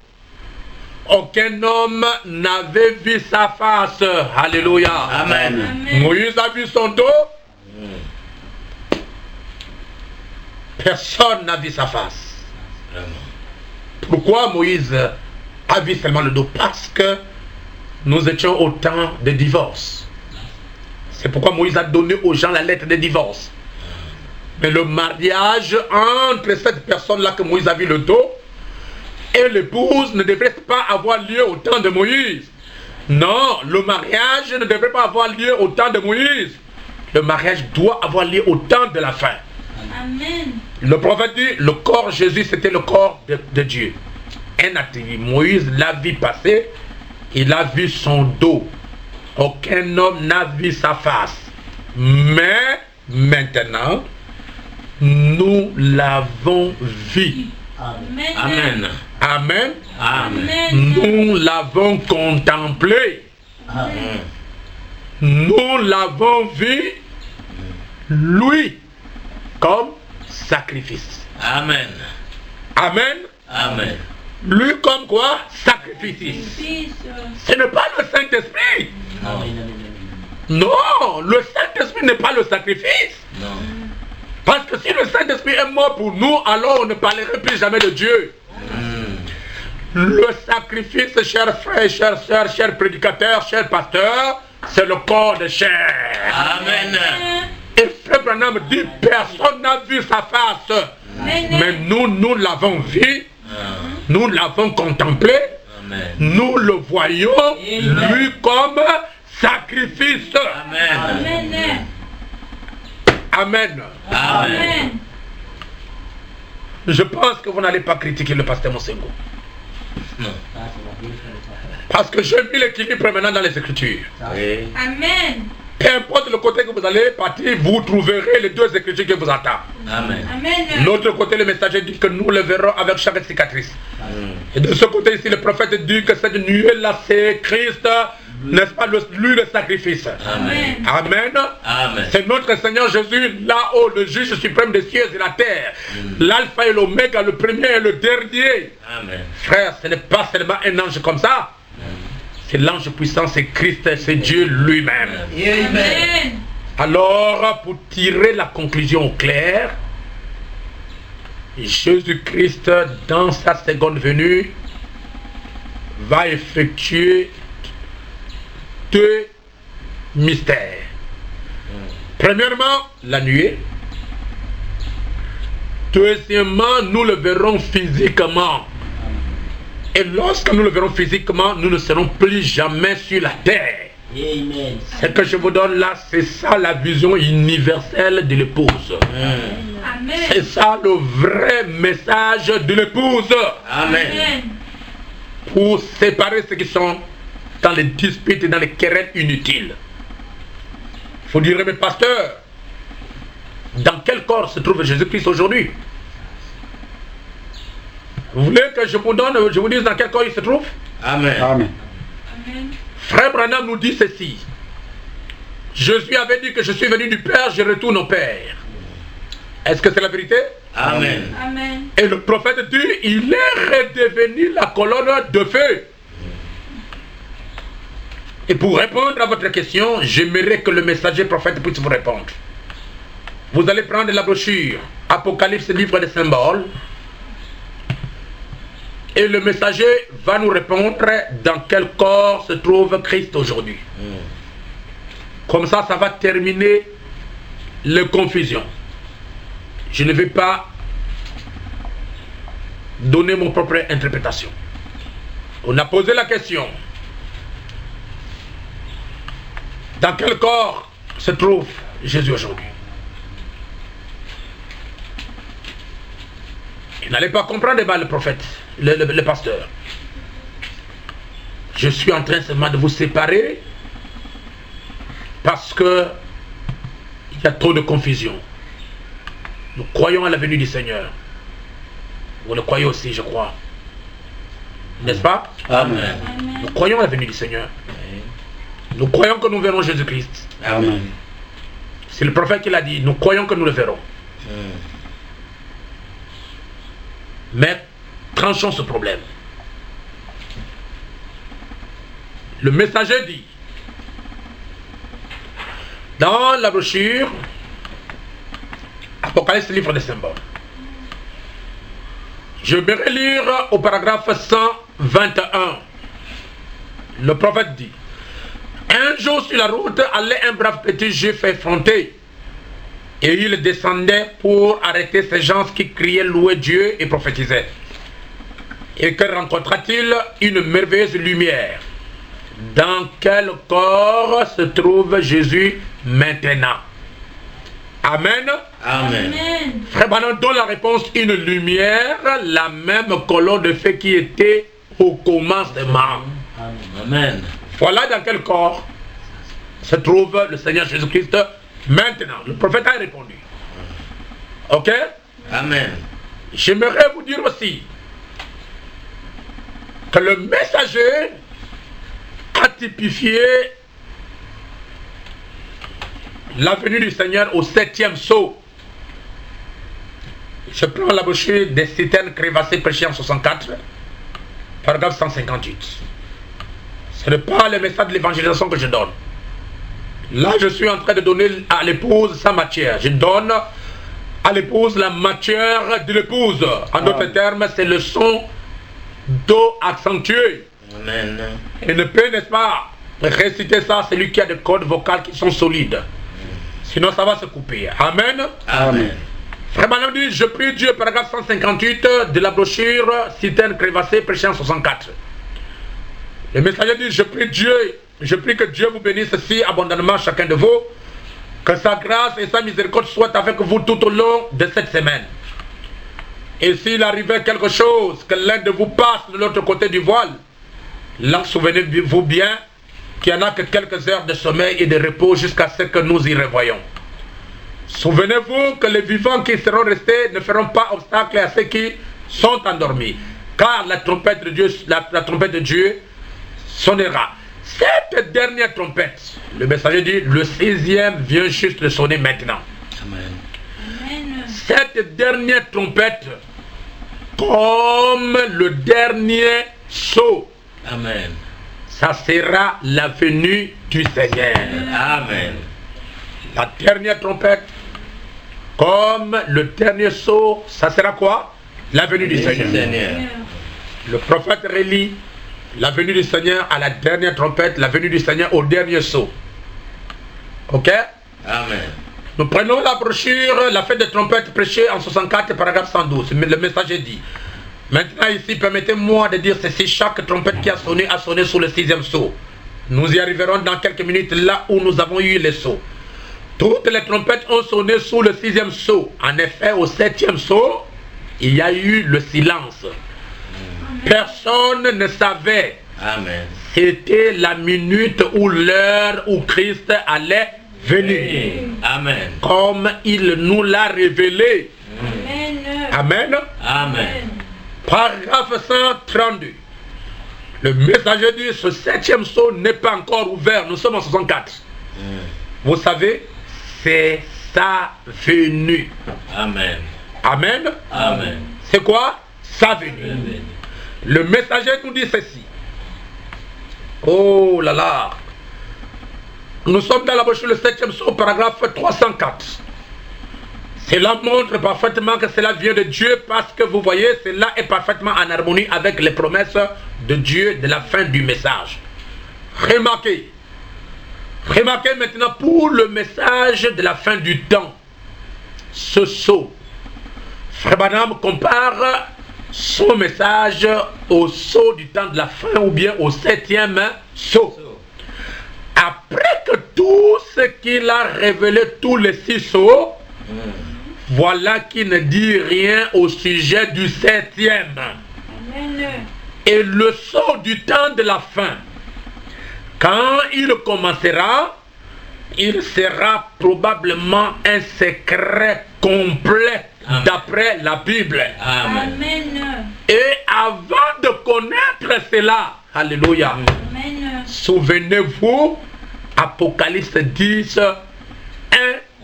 Aucun homme n'avait vu sa face. Alléluia. Amen. Amen. Moïse a vu son dos. Personne n'a vu sa face. Vraiment. Pourquoi Moïse a vu seulement le dos? Parce que nous étions au temps de divorce. C'est pourquoi Moïse a donné aux gens la lettre de divorce. Mais le mariage entre cette personne-là que Moïse a vu le dos et l'épouse ne devrait pas avoir lieu au temps de Moïse. Non, le mariage ne devrait pas avoir lieu au temps de Moïse. Le mariage doit avoir lieu au temps de la fin. Amen. Le prophète dit, le corps Jésus, c'était le corps de Dieu. Un attribut. Moïse l'a vu passer, il a vu son dos. Aucun homme n'a vu sa face. Mais maintenant, nous l'avons vu. Amen. Amen. Amen. Amen. Amen. Nous l'avons contemplé. Amen. Nous l'avons vu, lui, comme sacrifice. Amen. Amen. Amen. Lui comme quoi? Sacrifice. Fils. Ce n'est pas le Saint-Esprit. Non. Non, le Saint-Esprit n'est pas le sacrifice. Non. Parce que si le Saint-Esprit est mort pour nous, alors on ne parlerait plus jamais de Dieu. Le sacrifice, chers frères, chères sœurs, chers prédicateurs, chers pasteurs, c'est le corps de chair. Amen. Et Frère Branham dit, personne n'a vu sa face. Mais nous l'avons vu, nous l'avons contemplé, Amen. nous le voyons, lui comme sacrifice. Amen. Amen. Amen. Amen. Je pense que vous n'allez pas critiquer le pasteur Monsengo. Non. Parce que j'ai mis l'équilibre maintenant dans les Écritures. Oui. Amen. Peu importe le côté que vous allez partir, vous trouverez les deux écritures qui vous attendent. Amen. Amen. L'autre côté, le messager dit que nous le verrons avec chaque cicatrice. Et de ce côté ici, le prophète dit que cette nuée-là, c'est Christ, n'est-ce pas, lui le sacrifice. Amen. Amen. Amen. C'est notre Seigneur Jésus, là-haut, le juge suprême des cieux et de la terre. L'alpha et l'oméga, le premier et le dernier. Amen. Frère, ce n'est pas seulement un ange comme ça. C'est l'ange puissant, c'est Christ, c'est Dieu lui-même. Amen. Alors, pour tirer la conclusion claire, Jésus-Christ, dans sa seconde venue, va effectuer deux mystères. Premièrement, la nuée. Deuxièmement, nous le verrons physiquement. Et lorsque nous le verrons physiquement, nous ne serons plus jamais sur la terre. Amen. Ce que je vous donne là, c'est ça la vision universelle de l'épouse. Amen. C'est ça le vrai message de l'épouse. Amen. Amen. Pour séparer ceux qui sont dans les disputes et dans les querelles inutiles. Vous direz, mais pasteur, dans quel corps se trouve Jésus-Christ aujourd'hui? Vous voulez que je vous dise dans quel corps il se trouve? Amen. Amen. Amen. Frère Branham nous dit ceci. Jésus avait dit que je suis venu du Père, je retourne au Père. Est-ce que c'est la vérité? Amen. Amen. Et le prophète dit, il est redevenu la colonne de feu. Et pour répondre à votre question, j'aimerais que le messager prophète puisse vous répondre. Vous allez prendre la brochure Apocalypse, livre des symboles. Et le messager va nous répondre dans quel corps se trouve Christ aujourd'hui. Comme ça, ça va terminer les confusions. Je ne vais pas donner mon propre interprétation. On a posé la question. Dans quel corps se trouve Jésus aujourd'hui? Il n'allait pas comprendre le prophète, le pasteur. Je suis en train seulement de vous séparer parce que il y a trop de confusion. Nous croyons à la venue du Seigneur. Vous le croyez aussi, je crois. N'est-ce pas? Amen. Nous croyons à la venue du Seigneur. Nous croyons que nous verrons Jésus-Christ. Amen. C'est le prophète qui l'a dit. Nous croyons que nous le verrons. Mais tranchons ce problème. Le messager dit, dans la brochure Apocalypse, livre des symboles, je vais lire au paragraphe 121. Le prophète dit, un jour sur la route allait un brave petit juif effronté. Et il descendait pour arrêter ces gens qui criaient louer Dieu et prophétisaient. Et que rencontra-t-il? Une merveilleuse lumière. Dans quel corps se trouve Jésus maintenant? Amen. Amen. Amen. Frère Branham donne la réponse, une lumière, la même colonne de feu qui était au commencement. Amen. Voilà dans quel corps se trouve le Seigneur Jésus-Christ maintenant. Le prophète a répondu. Ok? Amen. J'aimerais vous dire aussi que le messager a typifié la venue du Seigneur au 7e sceau. Je prends la brochure des citernes crévassées prêchées en 64, paragraphe 158. Ce n'est pas le message de l'évangélisation que je donne. Là, je suis en train de donner à l'épouse sa matière. Je donne à l'épouse la matière de l'épouse. En d'autres termes, c'est le son do accentué. Amen. Et ne peut, n'est-ce pas, réciter ça, celui qui a des cordes vocales qui sont solides. Sinon, ça va se couper. Amen. Amen. Frère Branham dit, je prie Dieu, paragraphe 158 de la brochure Citerne crévassée, prêchée en 64. Le messager dit, je prie Dieu, je prie que Dieu vous bénisse si abondamment chacun de vous, que sa grâce et sa miséricorde soient avec vous tout au long de cette semaine. Et s'il arrivait quelque chose, que l'un de vous passe de l'autre côté du voile, là, souvenez-vous bien qu'il n'y en a que quelques heures de sommeil et de repos jusqu'à ce que nous y revoyons. Souvenez-vous que les vivants qui seront restés ne feront pas obstacle à ceux qui sont endormis, car la trompette de Dieu, la trompette de Dieu sonnera. Cette dernière trompette, le messager dit, le 6e vient juste de sonner maintenant. Amen. Cette dernière trompette, comme le dernier sceau, Amen. ça sera la venue du Seigneur. Amen. La dernière trompette, comme le dernier sceau, ça sera quoi? La venue du Seigneur. Le prophète relit la venue du Seigneur à la dernière trompette, la venue du Seigneur au dernier sceau. Ok? Amen. Nous prenons la brochure, la fête de trompette prêchée en 64, paragraphe 112. Le messager dit. Maintenant ici, permettez-moi de dire ceci, chaque trompette qui a sonné sous le 6e sceau. Nous y arriverons dans quelques minutes là où nous avons eu les sceaux. Toutes les trompettes ont sonné sous le 6e sceau. En effet, au 7e sceau, il y a eu le silence. Personne ne savait. Amen. C'était la minute ou l'heure où Christ allait venir. Amen. Comme il nous l'a révélé. Amen. Amen. Paragraphe 132. Le messager dit, ce 7e sceau n'est pas encore ouvert. Nous sommes en 64. Vous savez, c'est sa venue. Amen. Amen. Amen. C'est quoi? Sa venue. Amen. Le messager nous dit ceci. Oh là là. Nous sommes dans la brochure, le 7e sceau, paragraphe 304. Cela montre parfaitement que cela vient de Dieu parce que vous voyez, cela est parfaitement en harmonie avec les promesses de Dieu de la fin du message. Remarquez. Remarquez maintenant pour le message de la fin du temps. Ce sceau. Frère Branham compare son message au sceau du temps de la fin ou bien au 7e sceau. Après que tout ce qu'il a révélé, tous les 6 sceaux, voilà qu'il ne dit rien au sujet du 7e. Et le sceau du temps de la fin, quand il commencera, il sera probablement un secret complet d'après la Bible. Amen. Et avant de connaître cela, alléluia, souvenez-vous, Apocalypse 10, 1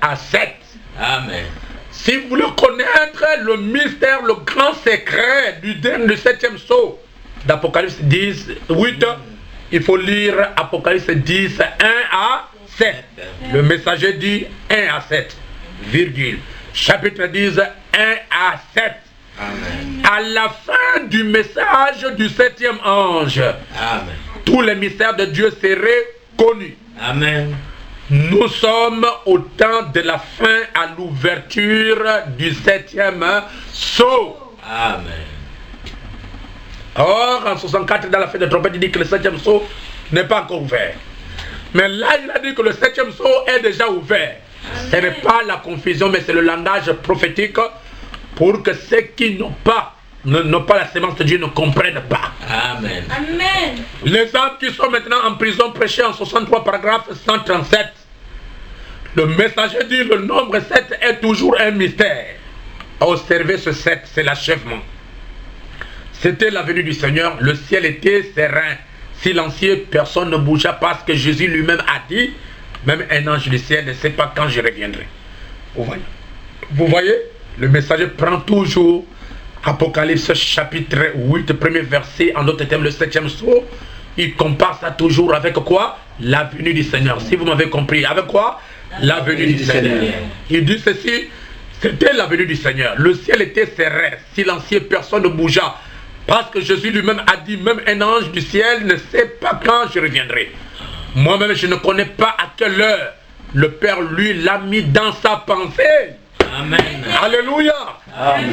à 7. Amen. Si vous voulez connaître le mystère, le grand secret du 7e sceau d'Apocalypse 10, 8, il faut lire Apocalypse 10, 1 à 7. Le messager dit 1 à 7, virgule. Chapitre 10, 1 à 7. Amen. À la fin du message du 7e ange, Amen. tous les mystères de Dieu seraient connus. Amen. Nous sommes au temps de la fin à l'ouverture du 7e sceau. Amen. Or, en 64, dans la fête de trompette, il dit que le 7e sceau n'est pas encore ouvert. Mais là, il a dit que le 7e sceau est déjà ouvert. Ce n'est pas la confusion, mais c'est le langage prophétique pour que ceux qui n'ont pas la sémence de Dieu ne comprennent pas. Amen. Amen. Les âmes qui sont maintenant en prison, prêchés en 63, paragraphe 137. Le messager dit le nombre 7 est toujours un mystère. Observez ce 7, c'est l'achèvement. C'était la venue du Seigneur, le ciel était serein, silencieux, personne ne bougea parce que Jésus lui-même a dit, même un ange du ciel ne sait pas quand je reviendrai. Vous voyez, le messager prend toujours Apocalypse chapitre 8, premier verset, en d'autres termes le 7e sceau, il compare ça toujours avec quoi? La venue du Seigneur. Si vous m'avez compris, avec quoi? La venue du Seigneur. Il dit ceci, c'était la venue du Seigneur. Le ciel était serein, silencieux, personne ne bougea. Parce que Jésus lui-même a dit, même un ange du ciel ne sait pas quand je reviendrai. Moi-même, je ne connais pas à quelle heure. Le Père, lui, l'a mis dans sa pensée. Amen. Alléluia.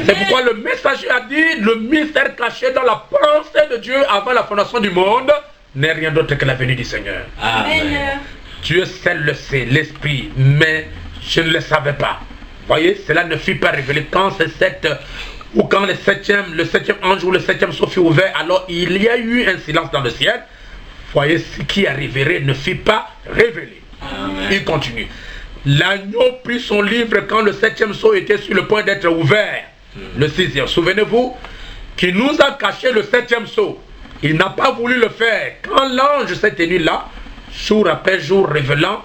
C'est pourquoi le messager a dit, le mystère caché dans la pensée de Dieu avant la fondation du monde n'est rien d'autre que la venue du Seigneur. Amen. Dieu seul le sait, l'esprit, mais je ne le savais pas. Voyez, cela ne fut pas révélé quand c'est ou quand le septième ange ou le 7e sceau fut ouvert, alors il y a eu un silence dans le ciel. voyez, ce qui arriverait ne fut pas révélé. Amen. Il continue. L'agneau prit son livre quand le 7e sceau était sur le point d'être ouvert. Le 6e. Souvenez-vous qu'il nous a caché le 7e sceau. Il n'a pas voulu le faire. Quand l'ange s'est tenu là, jour après jour révélant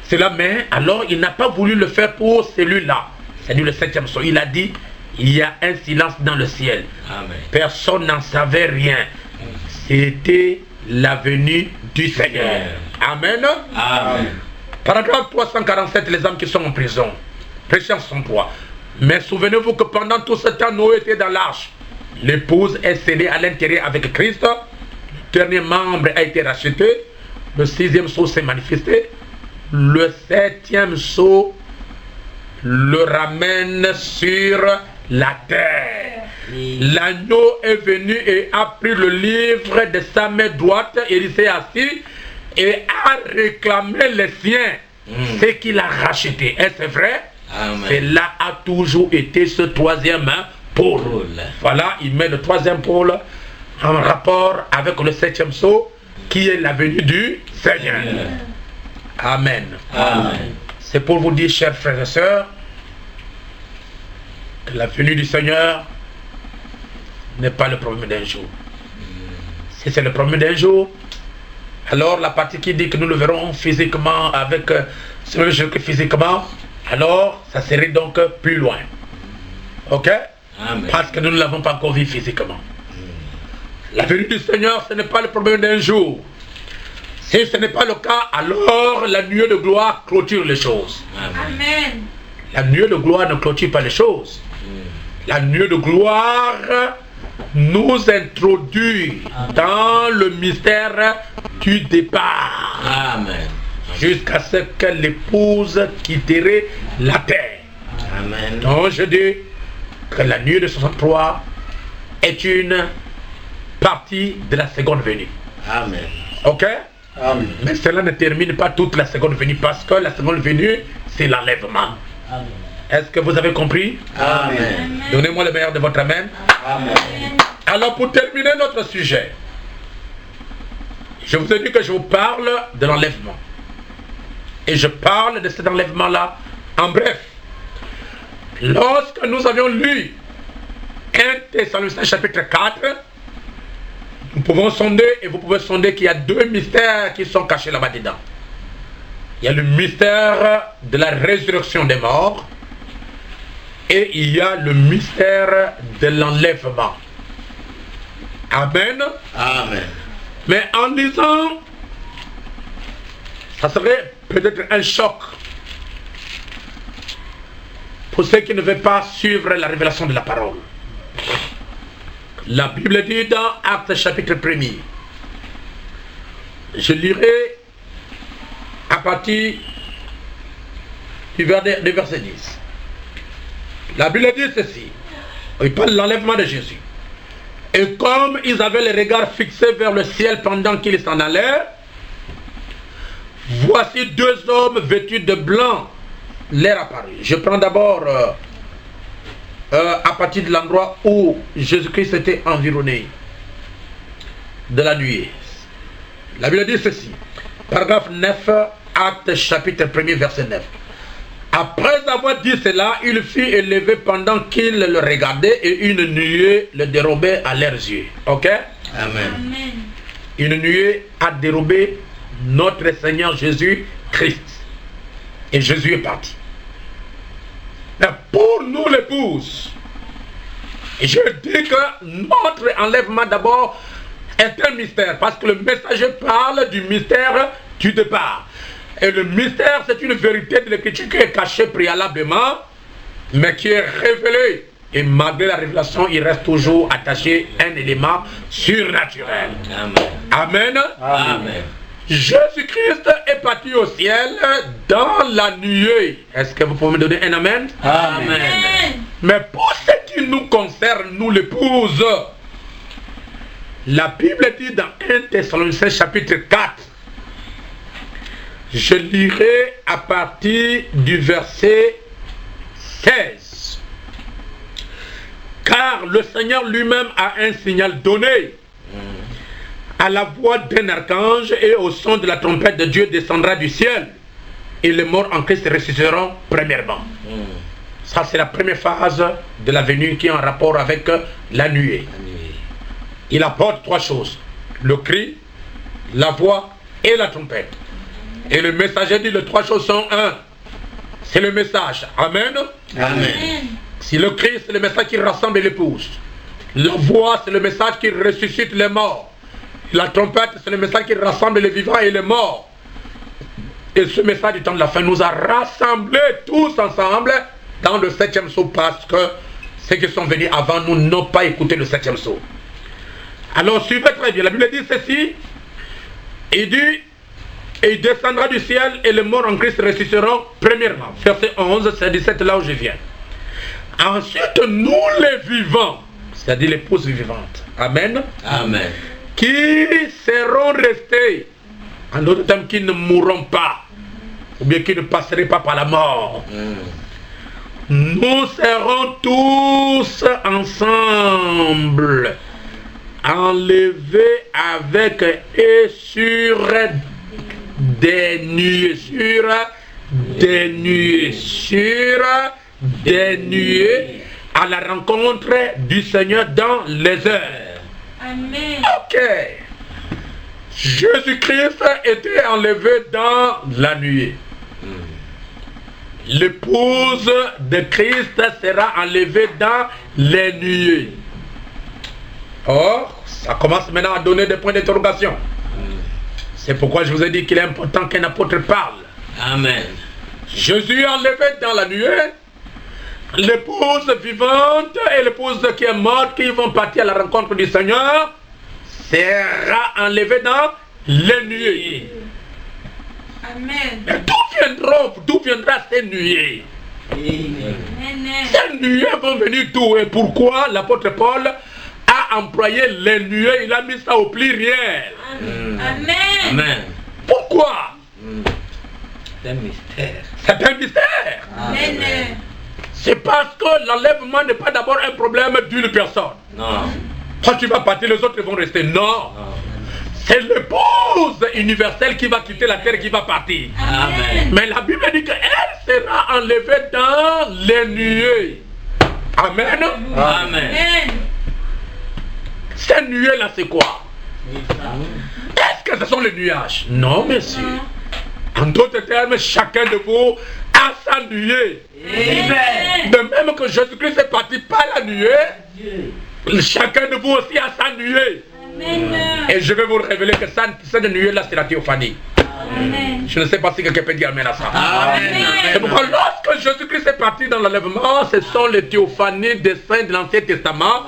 cela, mais alors il n'a pas voulu le faire pour celui-là. C'est-à-dire le 7e sceau. Il a dit, il y a un silence dans le ciel. Amen. Personne n'en savait rien. C'était la venue du Seigneur. Amen. Amen. Paragraphe 347, les âmes qui sont en prison. Verset 103. Mais souvenez-vous que pendant tout ce temps, Noé était dans l'arche. L'épouse est scellée à l'intérieur avec Christ. Le dernier membre a été racheté. Le 6e sceau s'est manifesté. Le 7e sceau le ramène sur la terre. L'agneau est venu et a pris le livre de sa main droite et il s'est assis et a réclamé les siens, ce qu'il a racheté. Est-ce vrai? Amen. Cela a toujours été ce 3e pôle. Voilà, il met le 3e pôle en rapport avec le 7e sceau qui est la venue du Seigneur. Amen. Amen. C'est pour vous dire, chers frères et sœurs, que la venue du Seigneur n'est pas le problème d'un jour. Si c'est le problème d'un jour, alors la partie qui dit que nous le verrons physiquement avec ce même jour que physiquement, alors ça serait donc plus loin. Ok? Amen. Parce que nous ne l'avons pas encore vu physiquement. La venue du Seigneur, ce n'est pas le problème d'un jour. Si ce n'est pas le cas, alors la nuée de gloire clôture les choses. Amen. La nuée de gloire ne clôture pas les choses. La nuée de gloire nous introduit dans le mystère du départ. Amen. Jusqu'à ce que l'épouse quitterait la terre. Amen. Donc je dis que la nuée de 63 est une partie de la seconde venue. Amen. Ok? Amen. Mais cela ne termine pas toute la seconde venue parce que la seconde venue, c'est l'enlèvement. Est-ce que vous avez compris? Amen. Donnez-moi le meilleur de votre amen. Amen. Alors pour terminer notre sujet, je vous ai dit que je vous parle de l'enlèvement. Et je parle de cet enlèvement-là en bref. Lorsque nous avions lu 1 Thessaloniciens chapitre 4, nous pouvons sonder, et vous pouvez sonder qu'il y a deux mystères qui sont cachés là-bas dedans. Il y a le mystère de la résurrection des morts et il y a le mystère de l'enlèvement. Amen. Amen. Mais en lisant, ça serait peut-être un choc pour ceux qui ne veulent pas suivre la révélation de la parole. La Bible dit dans Actes chapitre 1er, je lirai à partir du verset 10. La Bible dit ceci, il parle de l'enlèvement de Jésus. Et comme ils avaient les regards fixés vers le ciel pendant qu'ils s'en allaient, voici deux hommes vêtus de blanc leur apparus. Je prends d'abord à partir de l'endroit où Jésus-Christ était environné de la nuée. La Bible dit ceci, paragraphe 9, Actes chapitre 1er, verset 9. Après avoir dit cela, il fut élevé pendant qu'ils le regardaient et une nuée le dérobait à leurs yeux. Ok? Amen. Amen. Une nuée a dérobé notre Seigneur Jésus-Christ. Et Jésus est parti. Mais pour nous l'épouse, je dis que notre enlèvement d'abord est un mystère, parce que le messager parle du mystère du départ. Et le mystère, c'est une vérité de l'écriture qui est cachée préalablement, mais qui est révélée. Et malgré la révélation, il reste toujours attaché un élément surnaturel. Amen. Amen. Amen. Jésus-Christ est parti au ciel dans la nuée. Est-ce que vous pouvez me donner un amen? Amen. Amen. Mais pour ce qui nous concerne, nous l'épouse, la Bible dit dans 1 Thessaloniciens chapitre 4, je lirai à partir du verset 16. Car le Seigneur lui-même a un signal donné. à la voix d'un archange et au son de la trompette de Dieu descendra du ciel. Et les morts en Christ ressusciteront premièrement. Ça, c'est la première phase de la venue qui est en rapport avec la nuée. Il apporte 3 choses. Le cri, la voix et la trompette. Et le messager dit les 3 choses sont 1. C'est le message. Amen. Amen. Si le cri, c'est le message qui rassemble l'épouse. La voix, c'est le message qui ressuscite les morts. La trompette, c'est le message qui rassemble les vivants et les morts. Et ce message du temps de la fin nous a rassemblés tous ensemble dans le 7e sceau, parce que ceux qui sont venus avant nous n'ont pas écouté le 7e sceau. Alors suivez très bien. La Bible dit ceci. Il dit, et il descendra du ciel et les morts en Christ ressusciteront premièrement. Verset 11, c'est 17 là où je viens. Ensuite, nous les vivants, c'est-à-dire l'épouse vivante, amen, Amen. qui seront restés, en d'autres termes, qui ne mourront pas, ou bien qui ne passeraient pas par la mort. Nous serons tous ensemble enlevés avec et sur des nuées, à la rencontre du Seigneur dans les airs. Amen. Ok. Jésus-Christ était enlevé dans la nuée. L'épouse de Christ sera enlevée dans les nuées. Or, ça commence maintenant à donner des points d'interrogation. C'est pourquoi je vous ai dit qu'il est important qu'un apôtre parle. Amen. Jésus est enlevé dans la nuée. L'épouse vivante et l'épouse qui est morte, qui vont partir à la rencontre du Seigneur, sera enlevée dans les nuées. Amen. Mais d'où viendra ces nuées? Amen. Ces nuées vont venir d'où? Et pourquoi l'apôtre Paul a employé les nuées? Il a mis ça au pluriel. Amen. Amen. Pourquoi? C'est un mystère. C'est un mystère. Amen. C'est parce que l'enlèvement n'est pas d'abord un problème d'une personne. Non. Quand tu vas partir, les autres vont rester. Non. C'est l'épouse universelle qui va quitter la terre, qui va partir. Amen. Mais la Bible dit qu'elle sera enlevée dans les nuées. Amen. Amen. Amen. Ces nuées-là, c'est quoi? Est-ce que ce sont les nuages? Non, monsieur. En d'autres termes, chacun de vous a sa nuée. Amen. De même que Jésus-Christ est parti par la nuée, chacun de vous aussi a sa nuée. Amen. Et je vais vous révéler que cette nuée-là, c'est la théophanie. Amen. Je ne sais pas si quelqu'un peut dire amen à ça. Amen. C'est pourquoi lorsque Jésus-Christ est parti dans l'enlèvement, ce sont les théophanies des saints de l'Ancien Testament,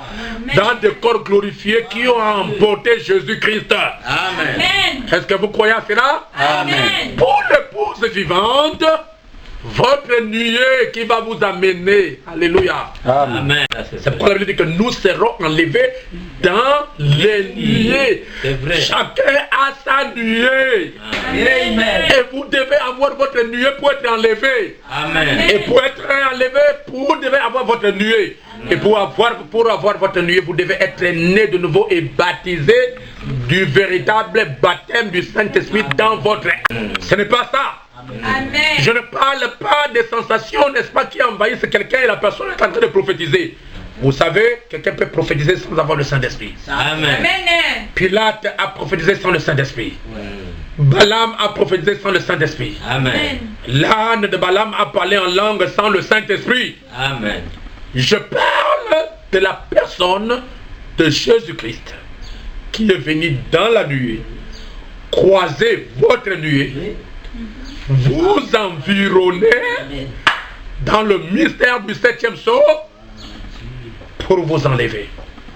dans des corps glorifiés, qui ont emporté Jésus-Christ. Amen. Amen. Est-ce que vous croyez à cela? Amen. Pour l'épouse vivante, votre nuée qui va vous amener, alléluia. Amen. C'est pourquoi la Bible dit que nous serons enlevés dans les nuées. C'est vrai. Chacun a sa nuée. Amen. Et vous devez avoir votre nuée pour être enlevé. Amen. Et pour être enlevé, vous devez avoir votre nuée. Et pour avoir votre nuée, vous devez être né de nouveau et baptisé du véritable baptême du Saint-Esprit dans votre âme. Ce n'est pas ça. Amen. Je ne parle pas des sensations, n'est-ce pas, qui envahissent quelqu'un et la personne est en train de prophétiser. Vous savez, quelqu'un peut prophétiser sans avoir le Saint-Esprit. Amen. Amen. Pilate a prophétisé sans le Saint-Esprit. Balaam a prophétisé sans le Saint-Esprit. Amen. L'âne de Balaam a parlé en langue sans le Saint-Esprit. Amen. Je parle de la personne de Jésus-Christ qui est venu dans la nuée, croiser votre nuée, vous environner dans le mystère du 7e sceau pour vous enlever.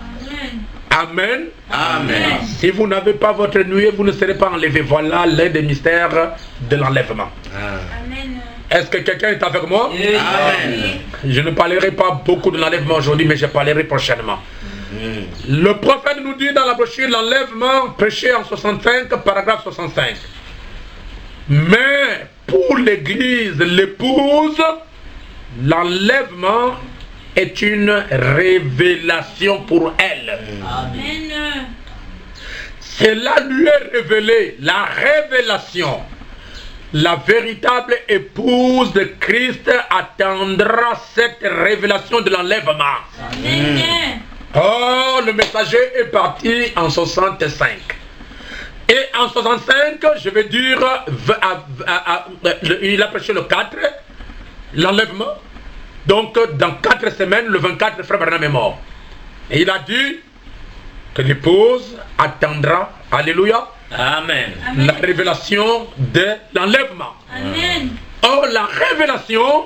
Amen. Amen. Amen. Si vous n'avez pas votre nuée, vous ne serez pas enlevé. Voilà l'un des mystères de l'enlèvement. Amen. Est-ce que quelqu'un est avec moi? Amen. Je ne parlerai pas beaucoup de l'enlèvement aujourd'hui, mais je parlerai prochainement. Le prophète nous dit dans la brochure l'enlèvement, prêché en 65, paragraphe 65. Mais pour l'église, l'épouse, l'enlèvement est une révélation pour elle. Amen. cela lui est révélé, la révélation. La véritable épouse de Christ attendra cette révélation de l'enlèvement. Oh, le messager est parti en 65. Et en 65, je vais dire, il a prêché le 4, l'enlèvement. Donc, dans 4 semaines, le 24, Frère Branham est mort. Et il a dit que l'épouse attendra, alléluia, Amen. la révélation de l'enlèvement. Amen. Or, la révélation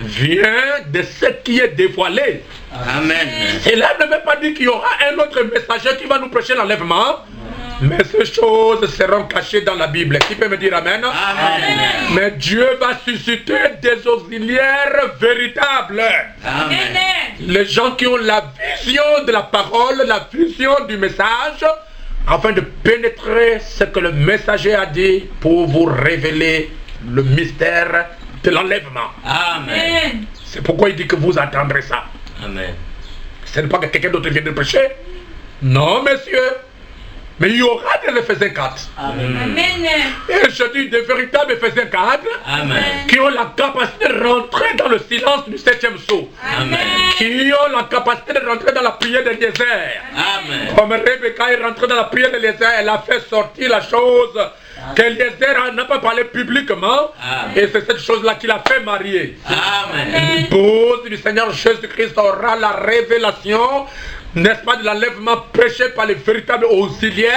vient de ce qui est dévoilé. Amen. Cela ne veut pas dire qu'il y aura un autre messager qui va nous prêcher l'enlèvement, mais ces choses seront cachées dans la Bible. Qui peut me dire Amen? Amen. Mais Dieu va susciter des auxiliaires véritables. Amen. Les gens qui ont la vision de la parole, la vision du message, afin de pénétrer ce que le messager a dit pour vous révéler le mystère de l'enlèvement. Amen. C'est pourquoi il dit que vous entendrez ça. Amen. Ce n'est pas que quelqu'un d'autre vient de prêcher. Non, messieurs. Mais il y aura des Éphésiens 4. Amen. Et je dis des véritables Éphésiens 4 Amen. qui ont la capacité de rentrer dans le silence du 7e sceau. Amen. Qui ont la capacité de rentrer dans la prière d'Eliezer. Amen. Comme Rebecca est rentrée dans la prière d'Eliezer, elle a fait sortir la chose qu'Eliezer n'a pas parlé publiquement. Amen. Et c'est cette chose-là qui l'a fait marier. Amen. L'épouse du Seigneur Jésus-Christ aura la révélation, n'est-ce pas, de l'enlèvement prêché par les véritables auxiliaires.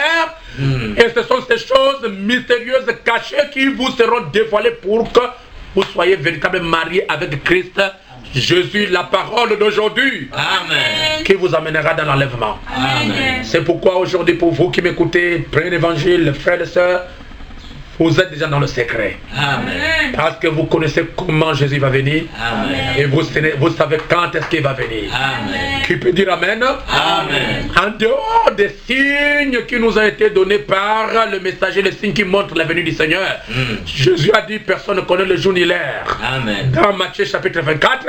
Et ce sont ces choses mystérieuses cachées qui vous seront dévoilées pour que vous soyez véritablement mariés avec Christ Jésus, la parole d'aujourd'hui. Amen. Qui vous amènera dans l'enlèvement. Amen. C'est pourquoi aujourd'hui, pour vous qui m'écoutez, prenez l'évangile, frères et sœurs, vous êtes déjà dans le secret. Amen. Parce que vous connaissez comment Jésus va venir. Amen. Et vous savez quand est-ce qu'il va venir. Amen. Qui peut dire Amen? Amen. En dehors des signes qui nous ont été donnés par le messager, les signes qui montrent la venue du Seigneur, Jésus a dit personne ne connaît le jour ni l'heure. Amen. Dans Matthieu chapitre 24,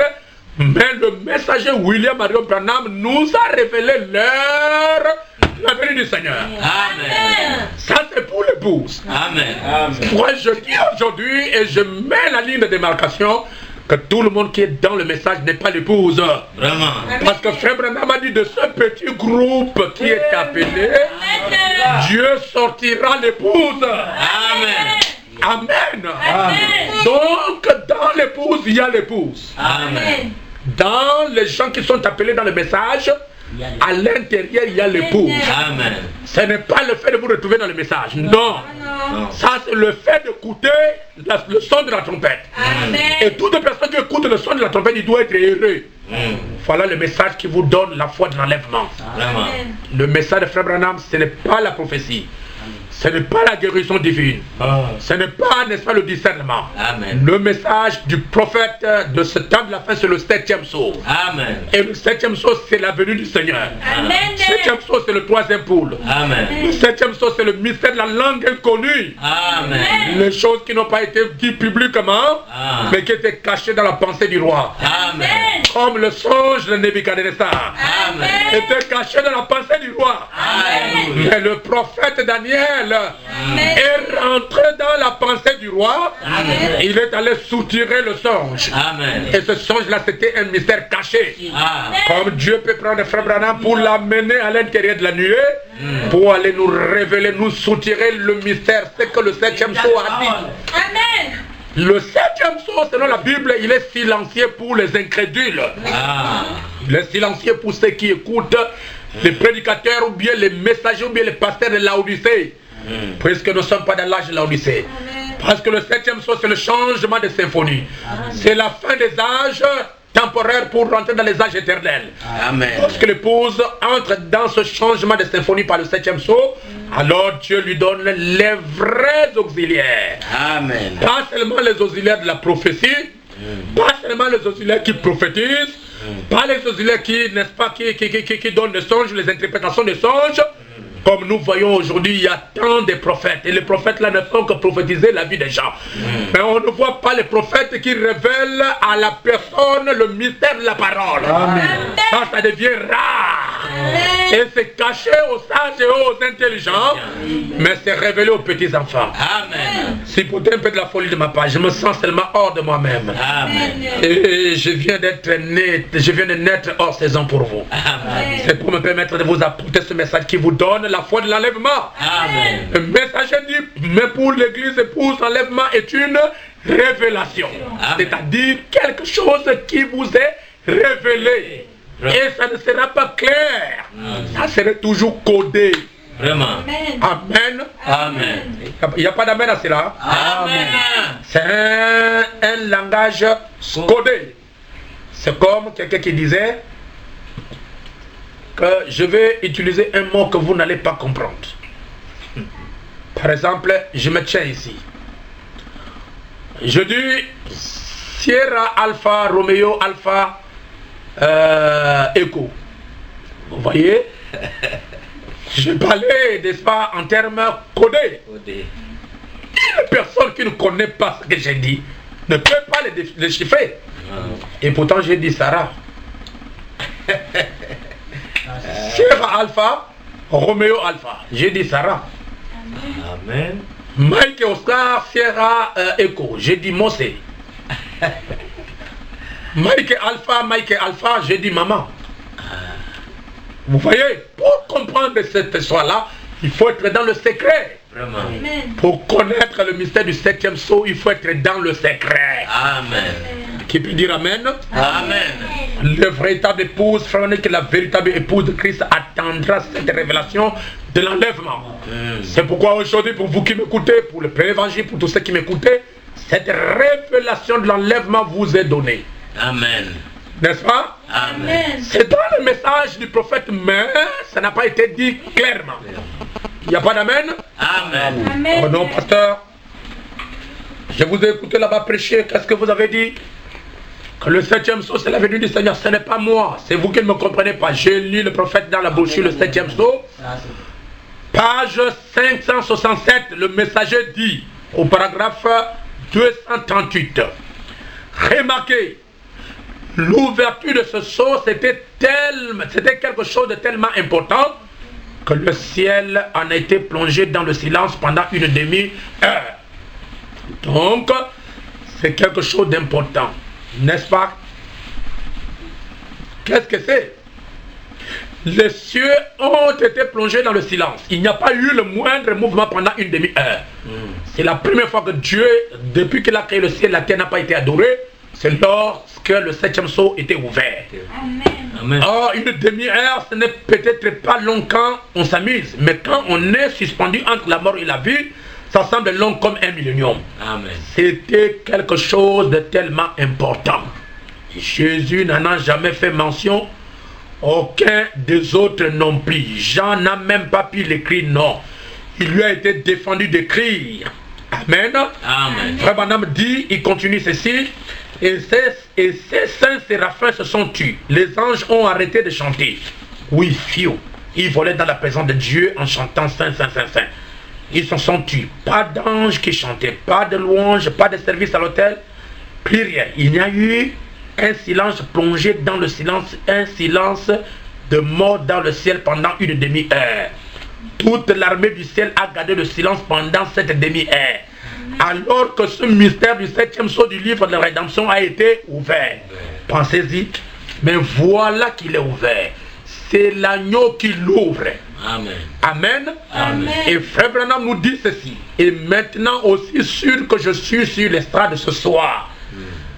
mais le messager William Marion Branham nous a révélé l'heure de la venue du Seigneur. Amen. Ça c'est pour l'épouse. Amen. Moi je dis aujourd'hui et je mets la ligne de démarcation que tout le monde qui est dans le message n'est pas l'épouse. Vraiment. Parce que Frère Branham a dit de ce petit groupe qui est appelé, Dieu sortira l'épouse. Amen. Amen. Amen. Donc dans l'épouse, il y a l'épouse. Amen. Dans les gens qui sont appelés dans le message, à l'intérieur, il y a l'épouse. Amen. Ce n'est pas le fait de vous retrouver dans le message. Non. Non. Ça, c'est le fait d'écouter le son de la trompette. Et toute personne qui écoute le son de la trompette, il doit être heureux. Voilà le message qui vous donne la foi de l'enlèvement. Vraiment. Le message de Frère Branham, ce n'est pas la prophétie. Ce n'est pas la guérison divine. Ce n'est pas, n'est-ce pas, le discernement. Amen. Le message du prophète de ce temps de la fin, c'est le 7e sceau. Amen. Et le 7e sceau, c'est la venue du Seigneur. Amen. Le 7e sceau, c'est le 3e poule. Amen. Le 7e sceau, c'est le mystère de la langue inconnue. Amen. Les choses qui n'ont pas été dites publiquement, Ah. mais qui étaient cachées dans la pensée du roi. Amen. Comme le songe de Nebuchadnezzar Amen. était caché dans la pensée du roi. Alléluia. Mais le prophète Daniel est rentré dans la pensée du roi. Amen. Il est allé soutirer le songe. Amen. Et ce songe-là, c'était un mystère caché. Ah. Comme Dieu peut prendre Frère Branham pour l'amener à l'intérieur de la nuée, pour aller nous révéler, nous soutirer le mystère, c'est que le 7e sceau a dit. Amen. Le 7e sceau, selon la Bible, il est silencieux pour les incrédules. Ah. Il est silencieux pour ceux qui écoutent les prédicateurs ou bien les messagers ou bien les pasteurs de Laodicée. Puisque nous ne sommes pas dans l'âge de Laodicée. Parce que le 7e sceau, c'est le changement de symphonie. C'est la fin des âges temporaires pour rentrer dans les âges éternels. Amen. Lorsque l'épouse entre dans ce changement de symphonie par le 7e sceau, alors Dieu lui donne les vrais auxiliaires. Amen. Pas seulement les auxiliaires de la prophétie, pas seulement les auxiliaires qui prophétisent, pas les auxiliaires qui, n'est-ce pas, qui donnent des songes, les interprétations des songes. Comme nous voyons aujourd'hui, il y a tant de prophètes. Et les prophètes là ne font que prophétiser la vie des gens. Mais on ne voit pas les prophètes qui révèlent à la personne le mystère de la parole. Ça devient rare. Et c'est caché aux sages et aux intelligents, mais c'est révélé aux petits enfants. Amen. C'est peut-être un peu de la folie de ma part. Je me sens seulement hors de moi-même. Amen. Et je viens d'être né, je viens de naître hors saison pour vous. Amen. C'est pour me permettre de vous apporter ce message qui vous donne la foi de l'enlèvement. Amen. Le messager dit, mais pour l'église et pour l'enlèvement est une révélation. C'est-à-dire quelque chose qui vous est révélé. Et ça ne sera pas clair. Ça sera toujours codé. Vraiment. Amen. Amen. Il n'y a pas d'amen à cela. Amen. C'est un langage codé. C'est comme quelqu'un qui disait que je vais utiliser un mot que vous n'allez pas comprendre. Par exemple, je me tiens ici. Je dis Sierra Alpha Romeo Alpha Echo. Vous voyez? Je parlais, n'est-ce pas, en termes codés. Une personne qui ne connaît pas ce que j'ai dit ne peut pas les déchiffrer. Et pourtant j'ai dit Sarah. Sierra Alpha Romeo Alpha. J'ai dit Sarah. Amen. Mike Oscar Sierra Echo. J'ai dit Mose. Mike Alpha, j'ai dit maman. Vous voyez, pour comprendre cette histoire-là, il faut être dans le secret. Vraiment. Pour connaître le mystère du 7e sceau, il faut être dans le secret. Amen. Qui peut dire Amen? Amen. Le véritable épouse, frère, que la véritable épouse de Christ attendra cette révélation de l'enlèvement. C'est pourquoi aujourd'hui, pour vous qui m'écoutez, pour le Père Évangile, pour tous ceux qui m'écoutez, cette révélation de l'enlèvement vous est donnée. Amen. N'est-ce pas? Amen. C'est dans le message du prophète, mais ça n'a pas été dit clairement. Il n'y a pas d'amen? Amen. Oh non, pasteur. Je vous ai écouté là-bas prêcher. Qu'est-ce que vous avez dit? Que le 7e sceau, c'est la venue du Seigneur. Ce n'est pas moi. C'est vous qui ne me comprenez pas. J'ai lu le prophète dans la brochure, le 7e sceau. Page 567, le messager dit, au paragraphe 238. Remarquez, l'ouverture de ce sceau, c'était quelque chose de tellement important que le ciel en a été plongé dans le silence pendant une demi-heure. Donc, c'est quelque chose d'important, n'est-ce pas? Qu'est-ce que c'est? Les cieux ont été plongés dans le silence. Il n'y a pas eu le moindre mouvement pendant une demi-heure. C'est la première fois que Dieu, depuis qu'il a créé le ciel, la terre n'a pas été adorée. C'est lorsque le 7e sceau était ouvert. Amen. Or, une demi-heure, ce n'est peut-être pas long quand on s'amuse. Mais quand on est suspendu entre la mort et la vie, ça semble long comme un millénium. Amen. C'était quelque chose de tellement important. Jésus n'en a jamais fait mention. Aucun des autres non plus. Jean n'a même pas pu l'écrire, non. Il lui a été défendu d'écrire. Amen. Amen. Frère Branham dit, il continue ceci. Et ces saints séraphins se sont tus. Les anges ont arrêté de chanter. Oui, fiou. Ils volaient dans la présence de Dieu en chantant Saint, Saint, Saint, Saint. Ils se sont tus. Pas d'anges qui chantaient, pas de louanges, pas de service à l'autel. Plus rien. Il y a eu un silence plongé dans le silence, un silence de mort dans le ciel pendant une demi-heure. Toute l'armée du ciel a gardé le silence pendant cette demi-heure. Alors que ce mystère du 7e sceau du livre de la rédemption a été ouvert. Pensez-y. Mais voilà qu'il est ouvert. C'est l'agneau qui l'ouvre. Amen. Amen. Amen. Et Frère Branham nous dit ceci. Et maintenant aussi sûr que je suis sur l'estrade ce soir.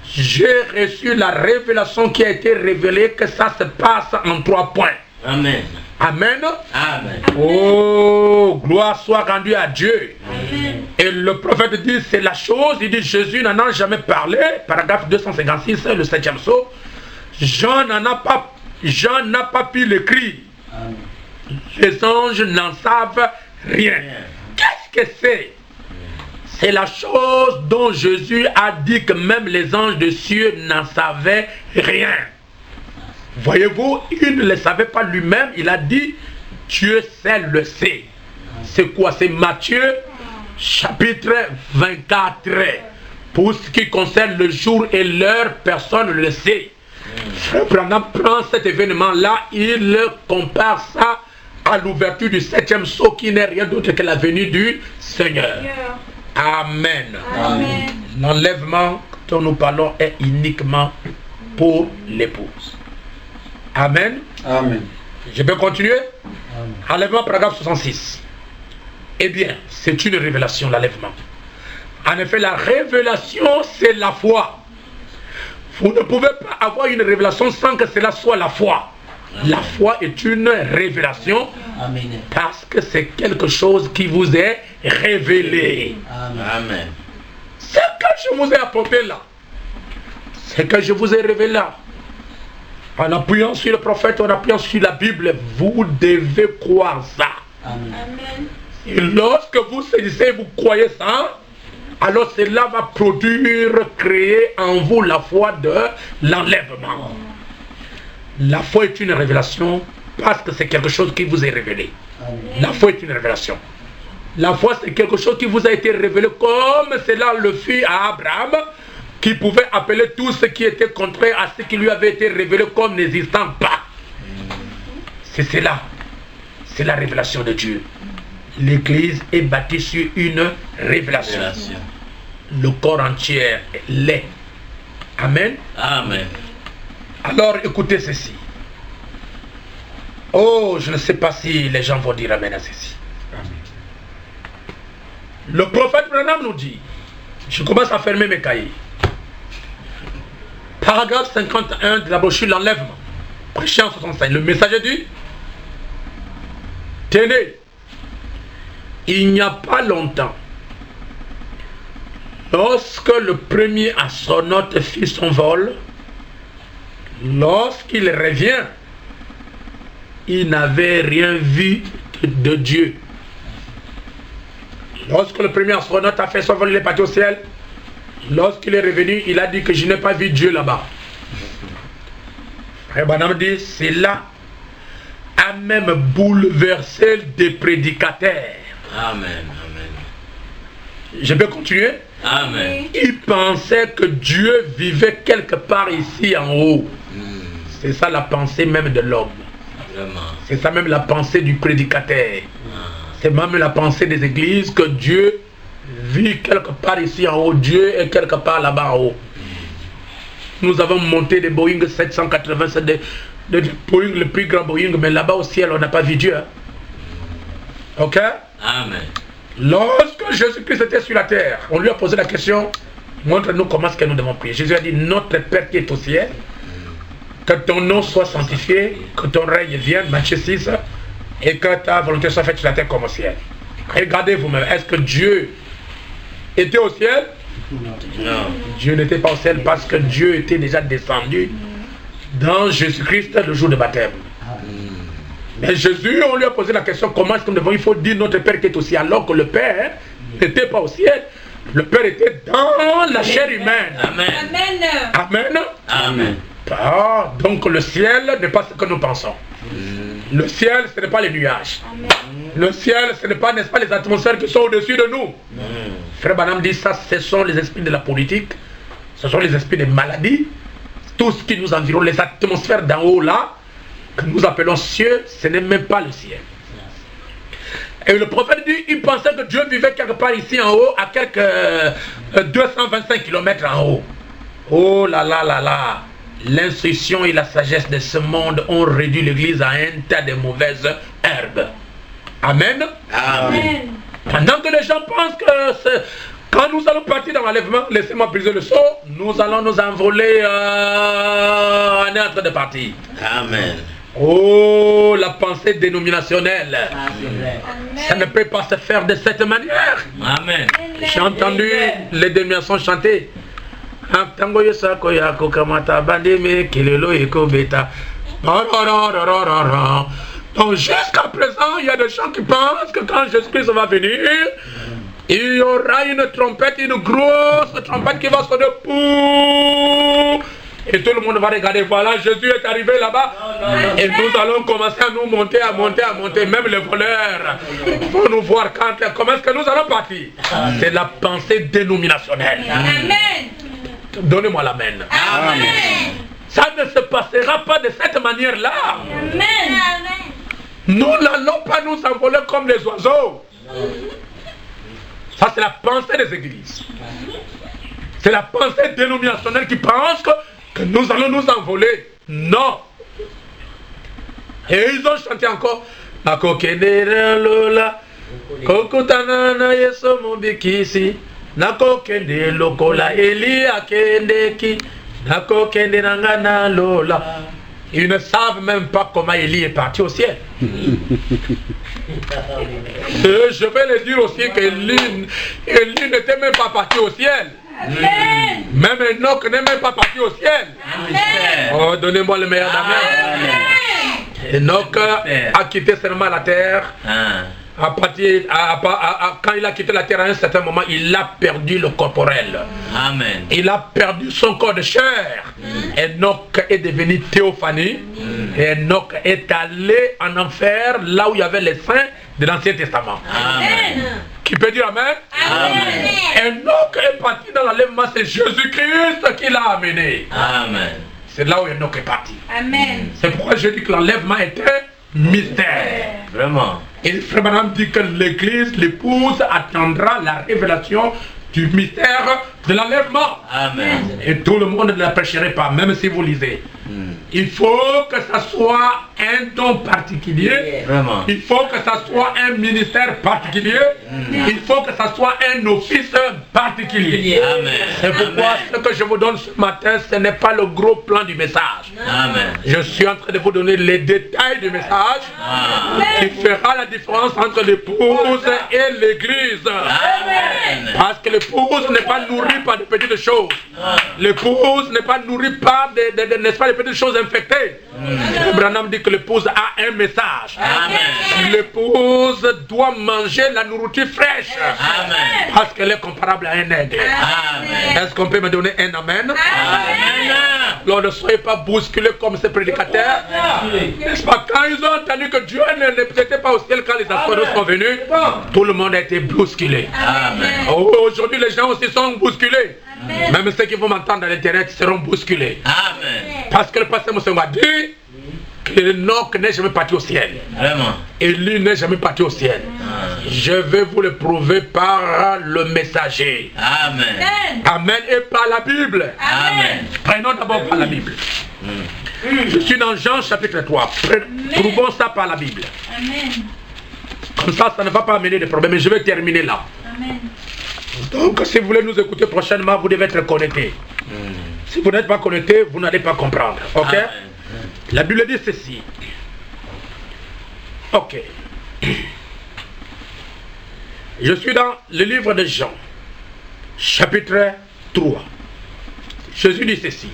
J'ai reçu la révélation qui a été révélée que ça se passe en 3 points. Amen. Amen. Amen. Oh, gloire soit rendue à Dieu. Amen. Et le prophète dit, c'est la chose, il dit, Jésus n'en a jamais parlé, paragraphe 256, le 7e sceau. Jean n'a pas pu l'écrire. Les anges n'en savent rien. Qu'est-ce que c'est? C'est la chose dont Jésus a dit que même les anges de cieux n'en savaient rien. Voyez-vous, il ne le savait pas lui-même, il a dit, Dieu seul le sait. C'est quoi? C'est Matthieu chapitre 24. Pour ce qui concerne le jour et l'heure, personne ne le sait. Frère Branham prend cet événement-là, il compare ça à l'ouverture du 7e sceau qui n'est rien d'autre que la venue du Seigneur. Amen. Amen. L'enlèvement dont nous parlons est uniquement pour l'épouse. Amen. Amen. Je peux continuer? Enlèvement, paragraphe 66. Eh bien, c'est une révélation, l'enlèvement. En effet, la révélation, c'est la foi. Vous ne pouvez pas avoir une révélation sans que cela soit la foi. La foi est une révélation. Amen. Parce que c'est quelque chose qui vous est révélé. Amen. Ce que je vous ai apporté là, ce que je vous ai révélé là, en appuyant sur le prophète, en appuyant sur la Bible, vous devez croire ça. Amen. Et lorsque vous saisissez, vous croyez ça, alors cela va produire, créer en vous la foi de l'enlèvement. La foi est une révélation parce que c'est quelque chose qui vous est révélé. La foi est une révélation. La foi, c'est quelque chose qui vous a été révélé comme cela le fut à Abraham, qui pouvait appeler tout ce qui était contraire à ce qui lui avait été révélé comme n'existant pas. C'est cela. C'est la révélation de Dieu. L'Église est bâtie sur une révélation. Le corps entier l'est. Amen. Amen. Alors écoutez ceci. Oh, je ne sais pas si les gens vont dire amen à ceci. Le prophète Branham nous dit, je commence à fermer mes cahiers. Paragraphe 51 de la brochure L'Enlèvement, prêché en 65. Le messager dit, tenez, il n'y a pas longtemps, lorsque le premier astronaute fit son vol, lorsqu'il revient, il n'avait rien vu de Dieu. Lorsque le premier astronaute a fait son vol, il est parti au ciel. Lorsqu'il est revenu, il a dit que je n'ai pas vu Dieu là-bas. Frère Branham dit, cela a même bouleversé des prédicateurs. Amen. Amen. Je peux continuer? Amen. Il pensait que Dieu vivait quelque part ici en haut. C'est ça la pensée même de l'homme. C'est ça même la pensée du prédicateur. C'est même la pensée des églises que Dieu vit quelque part ici en haut. Dieu est quelque part là-bas en haut. Nous avons monté des Boeing 780, c'est des Boeing, le plus grand Boeing, mais là-bas au ciel, on n'a pas vu Dieu. Hein? Ok? Amen. Lorsque Jésus-Christ était sur la terre, on lui a posé la question, montre-nous comment est-ce que nous devons prier. Jésus a dit, notre Père qui est au ciel, que ton nom soit sanctifié, que ton règne vienne, Matthieu 6, et que ta volonté soit faite sur la terre comme au ciel. Regardez vous-même, est-ce que Dieu était au ciel? Non. Dieu n'était pas au ciel parce que Dieu était déjà descendu dans Jésus-Christ le jour de baptême. Mais Jésus, on lui a posé la question, comment est-ce que nous devons, il faut dire notre Père qui est au ciel, alors que le Père n'était pas au ciel. Le Père était dans la chair humaine. Amen. Amen. Amen. Ah, donc le ciel n'est pas ce que nous pensons. Le ciel, ce n'est pas les nuages. Le ciel, ce n'est pas, n'est-ce pas, les atmosphères qui sont au-dessus de nous. Frère Branham dit ça, ce sont les esprits de la politique, ce sont les esprits des maladies, tout ce qui nous environne, les atmosphères d'en haut là, que nous appelons cieux, ce n'est même pas le ciel. Et le prophète dit, il pensait que Dieu vivait quelque part ici en haut, à quelques 225 km en haut. Oh là là là là. L'instruction et la sagesse de ce monde ont réduit l'église à un tas de mauvaises herbes. Amen. Amen. Pendant que les gens pensent que quand nous allons partir dans l'enlèvement, laissez-moi briser le seau, nous allons nous envoler, on est en train de partir. Amen. Oh, la pensée dénominationnelle. Ça ne peut pas se faire de cette manière. Amen. J'ai entendu les dénominations chanter. Donc jusqu'à présent, il y a des gens qui pensent que quand Jésus-Christ va venir, il y aura une trompette, une grosse trompette qui va sonner pour... Et tout le monde va regarder, voilà, Jésus est arrivé là-bas. Et nous allons commencer à nous monter, à monter, à monter. Même les voleurs vont nous voir comment est-ce que nous allons partir. C'est la pensée dénominationnelle. Amen. Donnez-moi l'amen. Amen. Ça ne se passera pas de cette manière-là. Amen. Nous n'allons pas nous envoler comme les oiseaux. Ça, c'est la pensée des églises. C'est la pensée dénominationnelle qui pense que nous allons nous envoler. Non. Et ils ont chanté encore. Nakokendera lola, kokutanana yeso mubikisi, nakokende lokola eli akendeki, nakokendera ngana lola. Ils ne savent même pas comment Élie est parti au ciel. Je vais le dire aussi qu'Élie n'était même pas parti au ciel. Amen. Même Enoch n'est même pas parti au ciel. Amen. Oh, donnez-moi le meilleur d'amen. Enoch a quitté seulement la terre. Quand il a quitté la terre à un certain moment, il a perdu le corporel. Amen. Il a perdu son corps de chair. Enoch est devenu théophanie. Enoch est allé en enfer, là où il y avait les saints de l'Ancien Testament. Amen. Qui peut dire Amen? Amen. Enoch est parti dans l'enlèvement, c'est Jésus-Christ qui l'a amené. Amen. C'est là où Enoch est parti. Amen. C'est pourquoi je dis que l'enlèvement est un mystère. Vraiment. Et Frère Branham dit que l'Église, l'épouse, attendra la révélation du mystère de l'enlèvement. Amen. Et tout le monde ne la prêcherait pas, même si vous lisez. Il faut que ça soit un don particulier. Vraiment. Il faut que ça soit un ministère particulier. Il faut que ça soit un office particulier. Amen. C'est pourquoi ce que je vous donne ce matin, ce n'est pas le gros plan du message. Amen. Je suis en train de vous donner les détails du message qui fera la différence entre l'épouse et l'église. Amen. Parce que l'épouse n'est pas nourrie par de petites choses. L'épouse n'est pas nourrie par n'est-ce pas, des petites choses infectées. Branham dit que l'épouse a un message. Amen. L'épouse doit manger la nourriture fraîche. Amen. Parce qu'elle est comparable à un aigle. Amen. Est-ce qu'on peut me donner un amen? Amen. Alors ne soyez pas bousculés comme ces prédicateurs. N'est-ce pas? Quand ils ont entendu que Dieu n'était pas au ciel quand les astronautes sont venus, tout le monde a été bousculé. Amen. Aujourd'hui, les gens aussi sont bousculés. Même ceux qui vont m'entendre à l'intérieur seront bousculés. Amen. Parce que le pasteur Moussa m'a dit que Enoch n'est jamais parti au ciel. Vraiment. Élie n'est jamais parti au ciel. Je vais vous le prouver par le messager. Amen. Amen. Et par la Bible. Amen. Prenons d'abord par la Bible. Je suis dans Jean chapitre 3. Trouvons ça par la Bible. Amen. Comme ça ne va pas amener de problème. Mais je vais terminer là. Amen. Donc, si vous voulez nous écouter prochainement, vous devez être connecté. Si vous n'êtes pas connecté, vous n'allez pas comprendre. Ok? Amen. La Bible dit ceci. Ok. Je suis dans le livre de Jean, chapitre 3. Jésus dit ceci.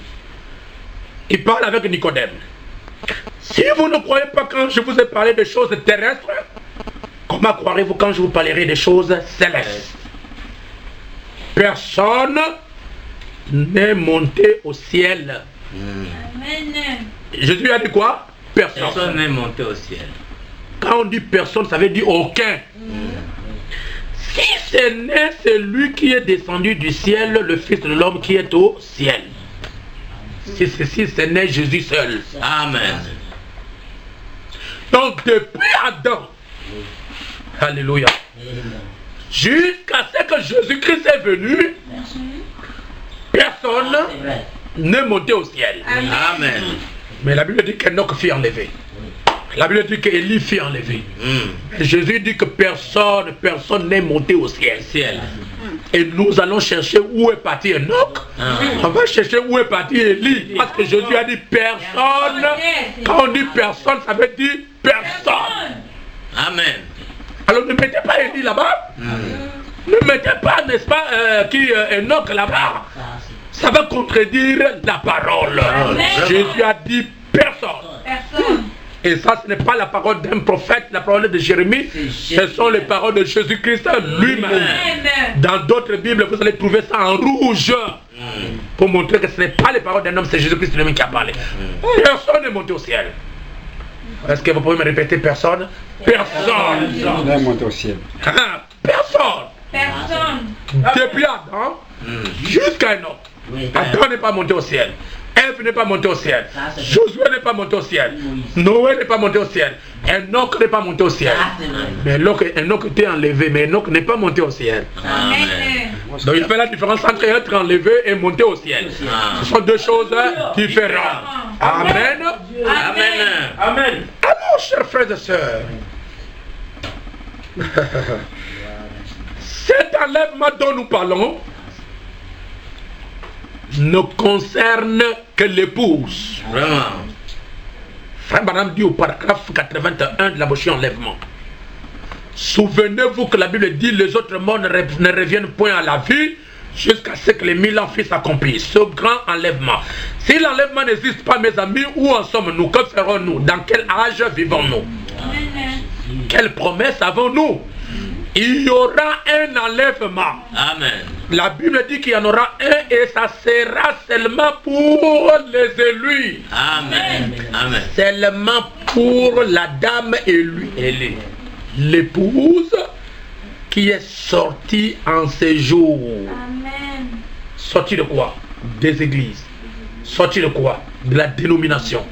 Il parle avec Nicodème. Si vous ne croyez pas quand je vous ai parlé de choses terrestres, comment croirez-vous quand je vous parlerai des choses célestes? Personne n'est monté au ciel. Amen. Jésus a dit quoi? Personne. Personne n'est monté au ciel. Quand on dit personne, ça veut dire aucun. Si ce n'est celui qui est descendu du ciel, le Fils de l'homme qui est au ciel. Si ceci, ce n'est Jésus seul. Amen. Donc depuis Adam, alléluia, jusqu'à ce que Jésus-Christ est venu, personne n'est monté au ciel. Amen. Mais la Bible dit qu'Enoch fut enlevé. La Bible dit qu'Élie fut enlevé. Jésus dit que personne n'est monté au ciel. Et nous allons chercher où est parti Enoch. On va chercher où est parti Élie. Parce que Jésus a dit personne. Quand on dit personne, ça veut dire personne. Amen. Alors ne mettez pas Élie là-bas. Ne mettez pas, n'est-ce pas, Enoch là-bas. Ça va contredire la parole. Jésus a dit personne. Personne. Et ça, ce n'est pas la parole d'un prophète, la parole de Jérémie. Ce sont les paroles de Jésus-Christ lui-même. Amen. Dans d'autres Bibles, vous allez trouver ça en rouge. Pour montrer que ce n'est pas les paroles d'un homme, c'est Jésus-Christ lui-même qui a parlé. Personne n'est monté au ciel. Est-ce que vous pouvez me répéter personne? Personne. Personne n'est monté au ciel. Personne. Personne. Depuis Adam jusqu'à Enoch. Adam n'est pas monté au ciel. Ève n'est pas monté au ciel. Josué n'est pas monté au ciel. Noé n'est pas monté au ciel. Enoch n'est pas monté au ciel. Mais Enoch était enlevé, mais Enoch n'est pas monté au ciel. Amen. Donc il fait la différence entre être enlevé et monter au ciel. Ce sont deux choses différentes. Amen. Amen. Amen. Alors, chers frères et sœurs, cet enlèvement dont nous parlons ne concerne que l'épouse. Vraiment. Frère Branham dit au paragraphe 81 de la motion enlèvement. Souvenez-vous que la Bible dit les autres morts ne reviennent point à la vie jusqu'à ce que les 1000 ans puissent s'accomplir. Ce grand enlèvement. Si l'enlèvement n'existe pas, mes amis, où en sommes-nous? Que ferons-nous? Dans quel âge vivons-nous? Quelle promesse avons-nous? Il y aura un enlèvement. Amen. La Bible dit qu'il y en aura un et ça sera seulement pour les élus. Amen. Amen. Seulement pour la dame élue. Élu. L'épouse qui est sortie en séjour. Amen. Sortie de quoi? Des églises. Sortie de quoi? De la dénomination.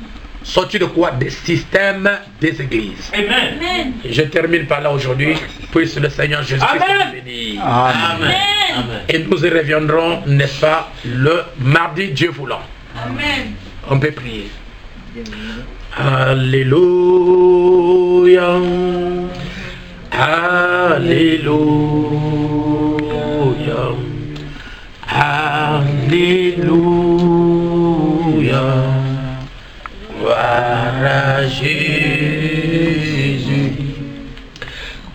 Sortie de quoi? Des systèmes des églises. Amen. Amen. Et je termine par là aujourd'hui. Puisse le Seigneur Jésus-Christ nous bénir. Amen. Amen. Et nous y reviendrons, n'est-ce pas, le mardi, Dieu voulant. Amen. On peut prier. Alléluia. Alléluia. Alléluia. Gloire à Jésus.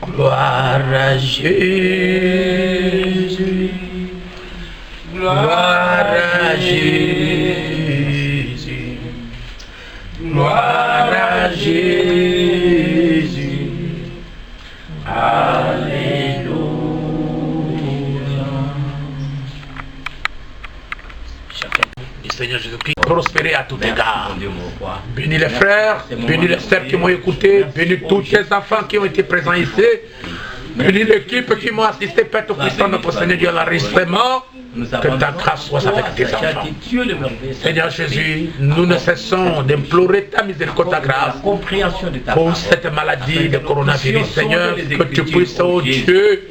Gloire à Jésus. Gloire à Jésus. Gloire à Jésus. Alléluia. Chacun du Seigneur Jésus-Christ prospérer à tout égard. Bénis les frères, bénis les sœurs qui m'ont écouté, bénis tous les enfants qui ont été présents ici, bénis l'équipe qui m'ont assisté, Père Tout-Puissant, notre Seigneur Dieu, à l'enregistrement. Que ta grâce soit avec tes enfants. Seigneur Jésus, nous ne cessons d'implorer ta miséricorde, ta grâce pour cette maladie de coronavirus. Seigneur, que tu puisses, oh Dieu,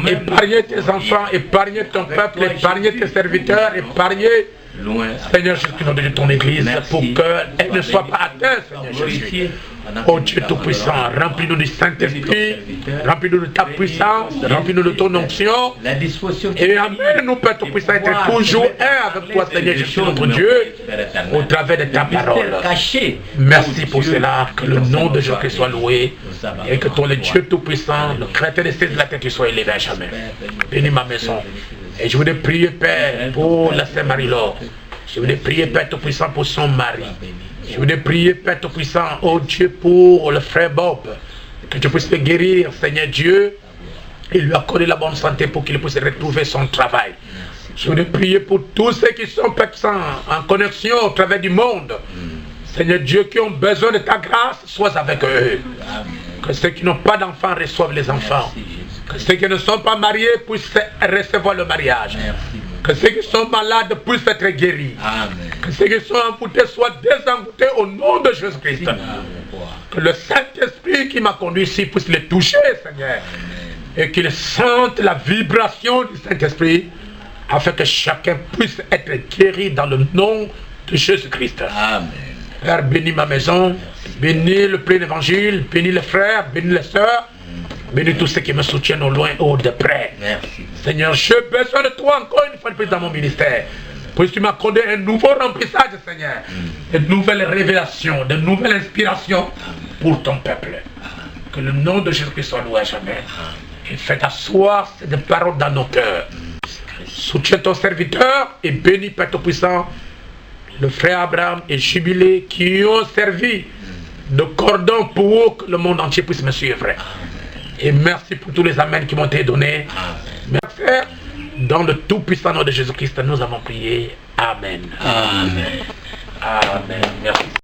épargner tes enfants, épargner ton peuple, épargner tes serviteurs, épargner, Seigneur Jésus, de ton Église, pour qu'elle ne soit pas atteinte, Seigneur Jésus. Oh Dieu Tout-Puissant, remplis-nous du Saint-Esprit, remplis-nous de ta puissance, remplis-nous de ton onction, et amène-nous, Père Tout-Puissant, être toujours un avec toi, Seigneur Jésus, notre Dieu, au travers de ta parole. Merci pour cela, que le nom de Jésus soit loué, et que ton le Dieu Tout-Puissant, le Créateur des cieux et de la terre, soit élevé à jamais. Bénis ma maison. Et je voudrais prier, Père, pour la Sainte Marie-Laure. Je voudrais prier, Père Tout-Puissant, pour son mari. Je voudrais prier, Père Tout-Puissant, oh Dieu, pour le frère Bob. Que tu puisses le guérir, Seigneur Dieu, et lui accorder la bonne santé pour qu'il puisse retrouver son travail. Je voudrais prier pour tous ceux qui sont, Père en connexion au travers du monde. Seigneur Dieu, qui ont besoin de ta grâce, sois avec eux. Que ceux qui n'ont pas d'enfants reçoivent les enfants. Que ceux qui ne sont pas mariés puissent recevoir le mariage. Que ceux qui sont malades puissent être guéris. Que ceux qui sont envoûtés soient désenvoûtés au nom de Jésus-Christ. Que le Saint-Esprit qui m'a conduit ici puisse les toucher, Seigneur. Et qu'ils sentent la vibration du Saint-Esprit afin que chacun puisse être guéri dans le nom de Jésus-Christ. Père, bénis ma maison, bénis le plein évangile, bénis les frères, bénis les sœurs. Bénis tous ceux qui me soutiennent au loin et au de près. Merci. Seigneur, j'ai besoin de toi encore une fois de plus dans mon ministère. Puisses-tu m'accorder un nouveau remplissage, Seigneur. De nouvelles révélations, de nouvelles inspirations pour ton peuple. Que le nom de Jésus-Christ soit loué à jamais. Et fais asseoir ces paroles dans nos cœurs. Soutiens ton serviteur et bénis, Père Tout-Puissant, le frère Abraham et Jubilé qui ont servi de cordon pour que le monde entier puisse me suivre. Et merci pour tous les amens qui m'ont été donnés. Merci. Dans le tout-puissant nom de Jésus-Christ, nous avons prié. Amen. Amen. Amen. Merci.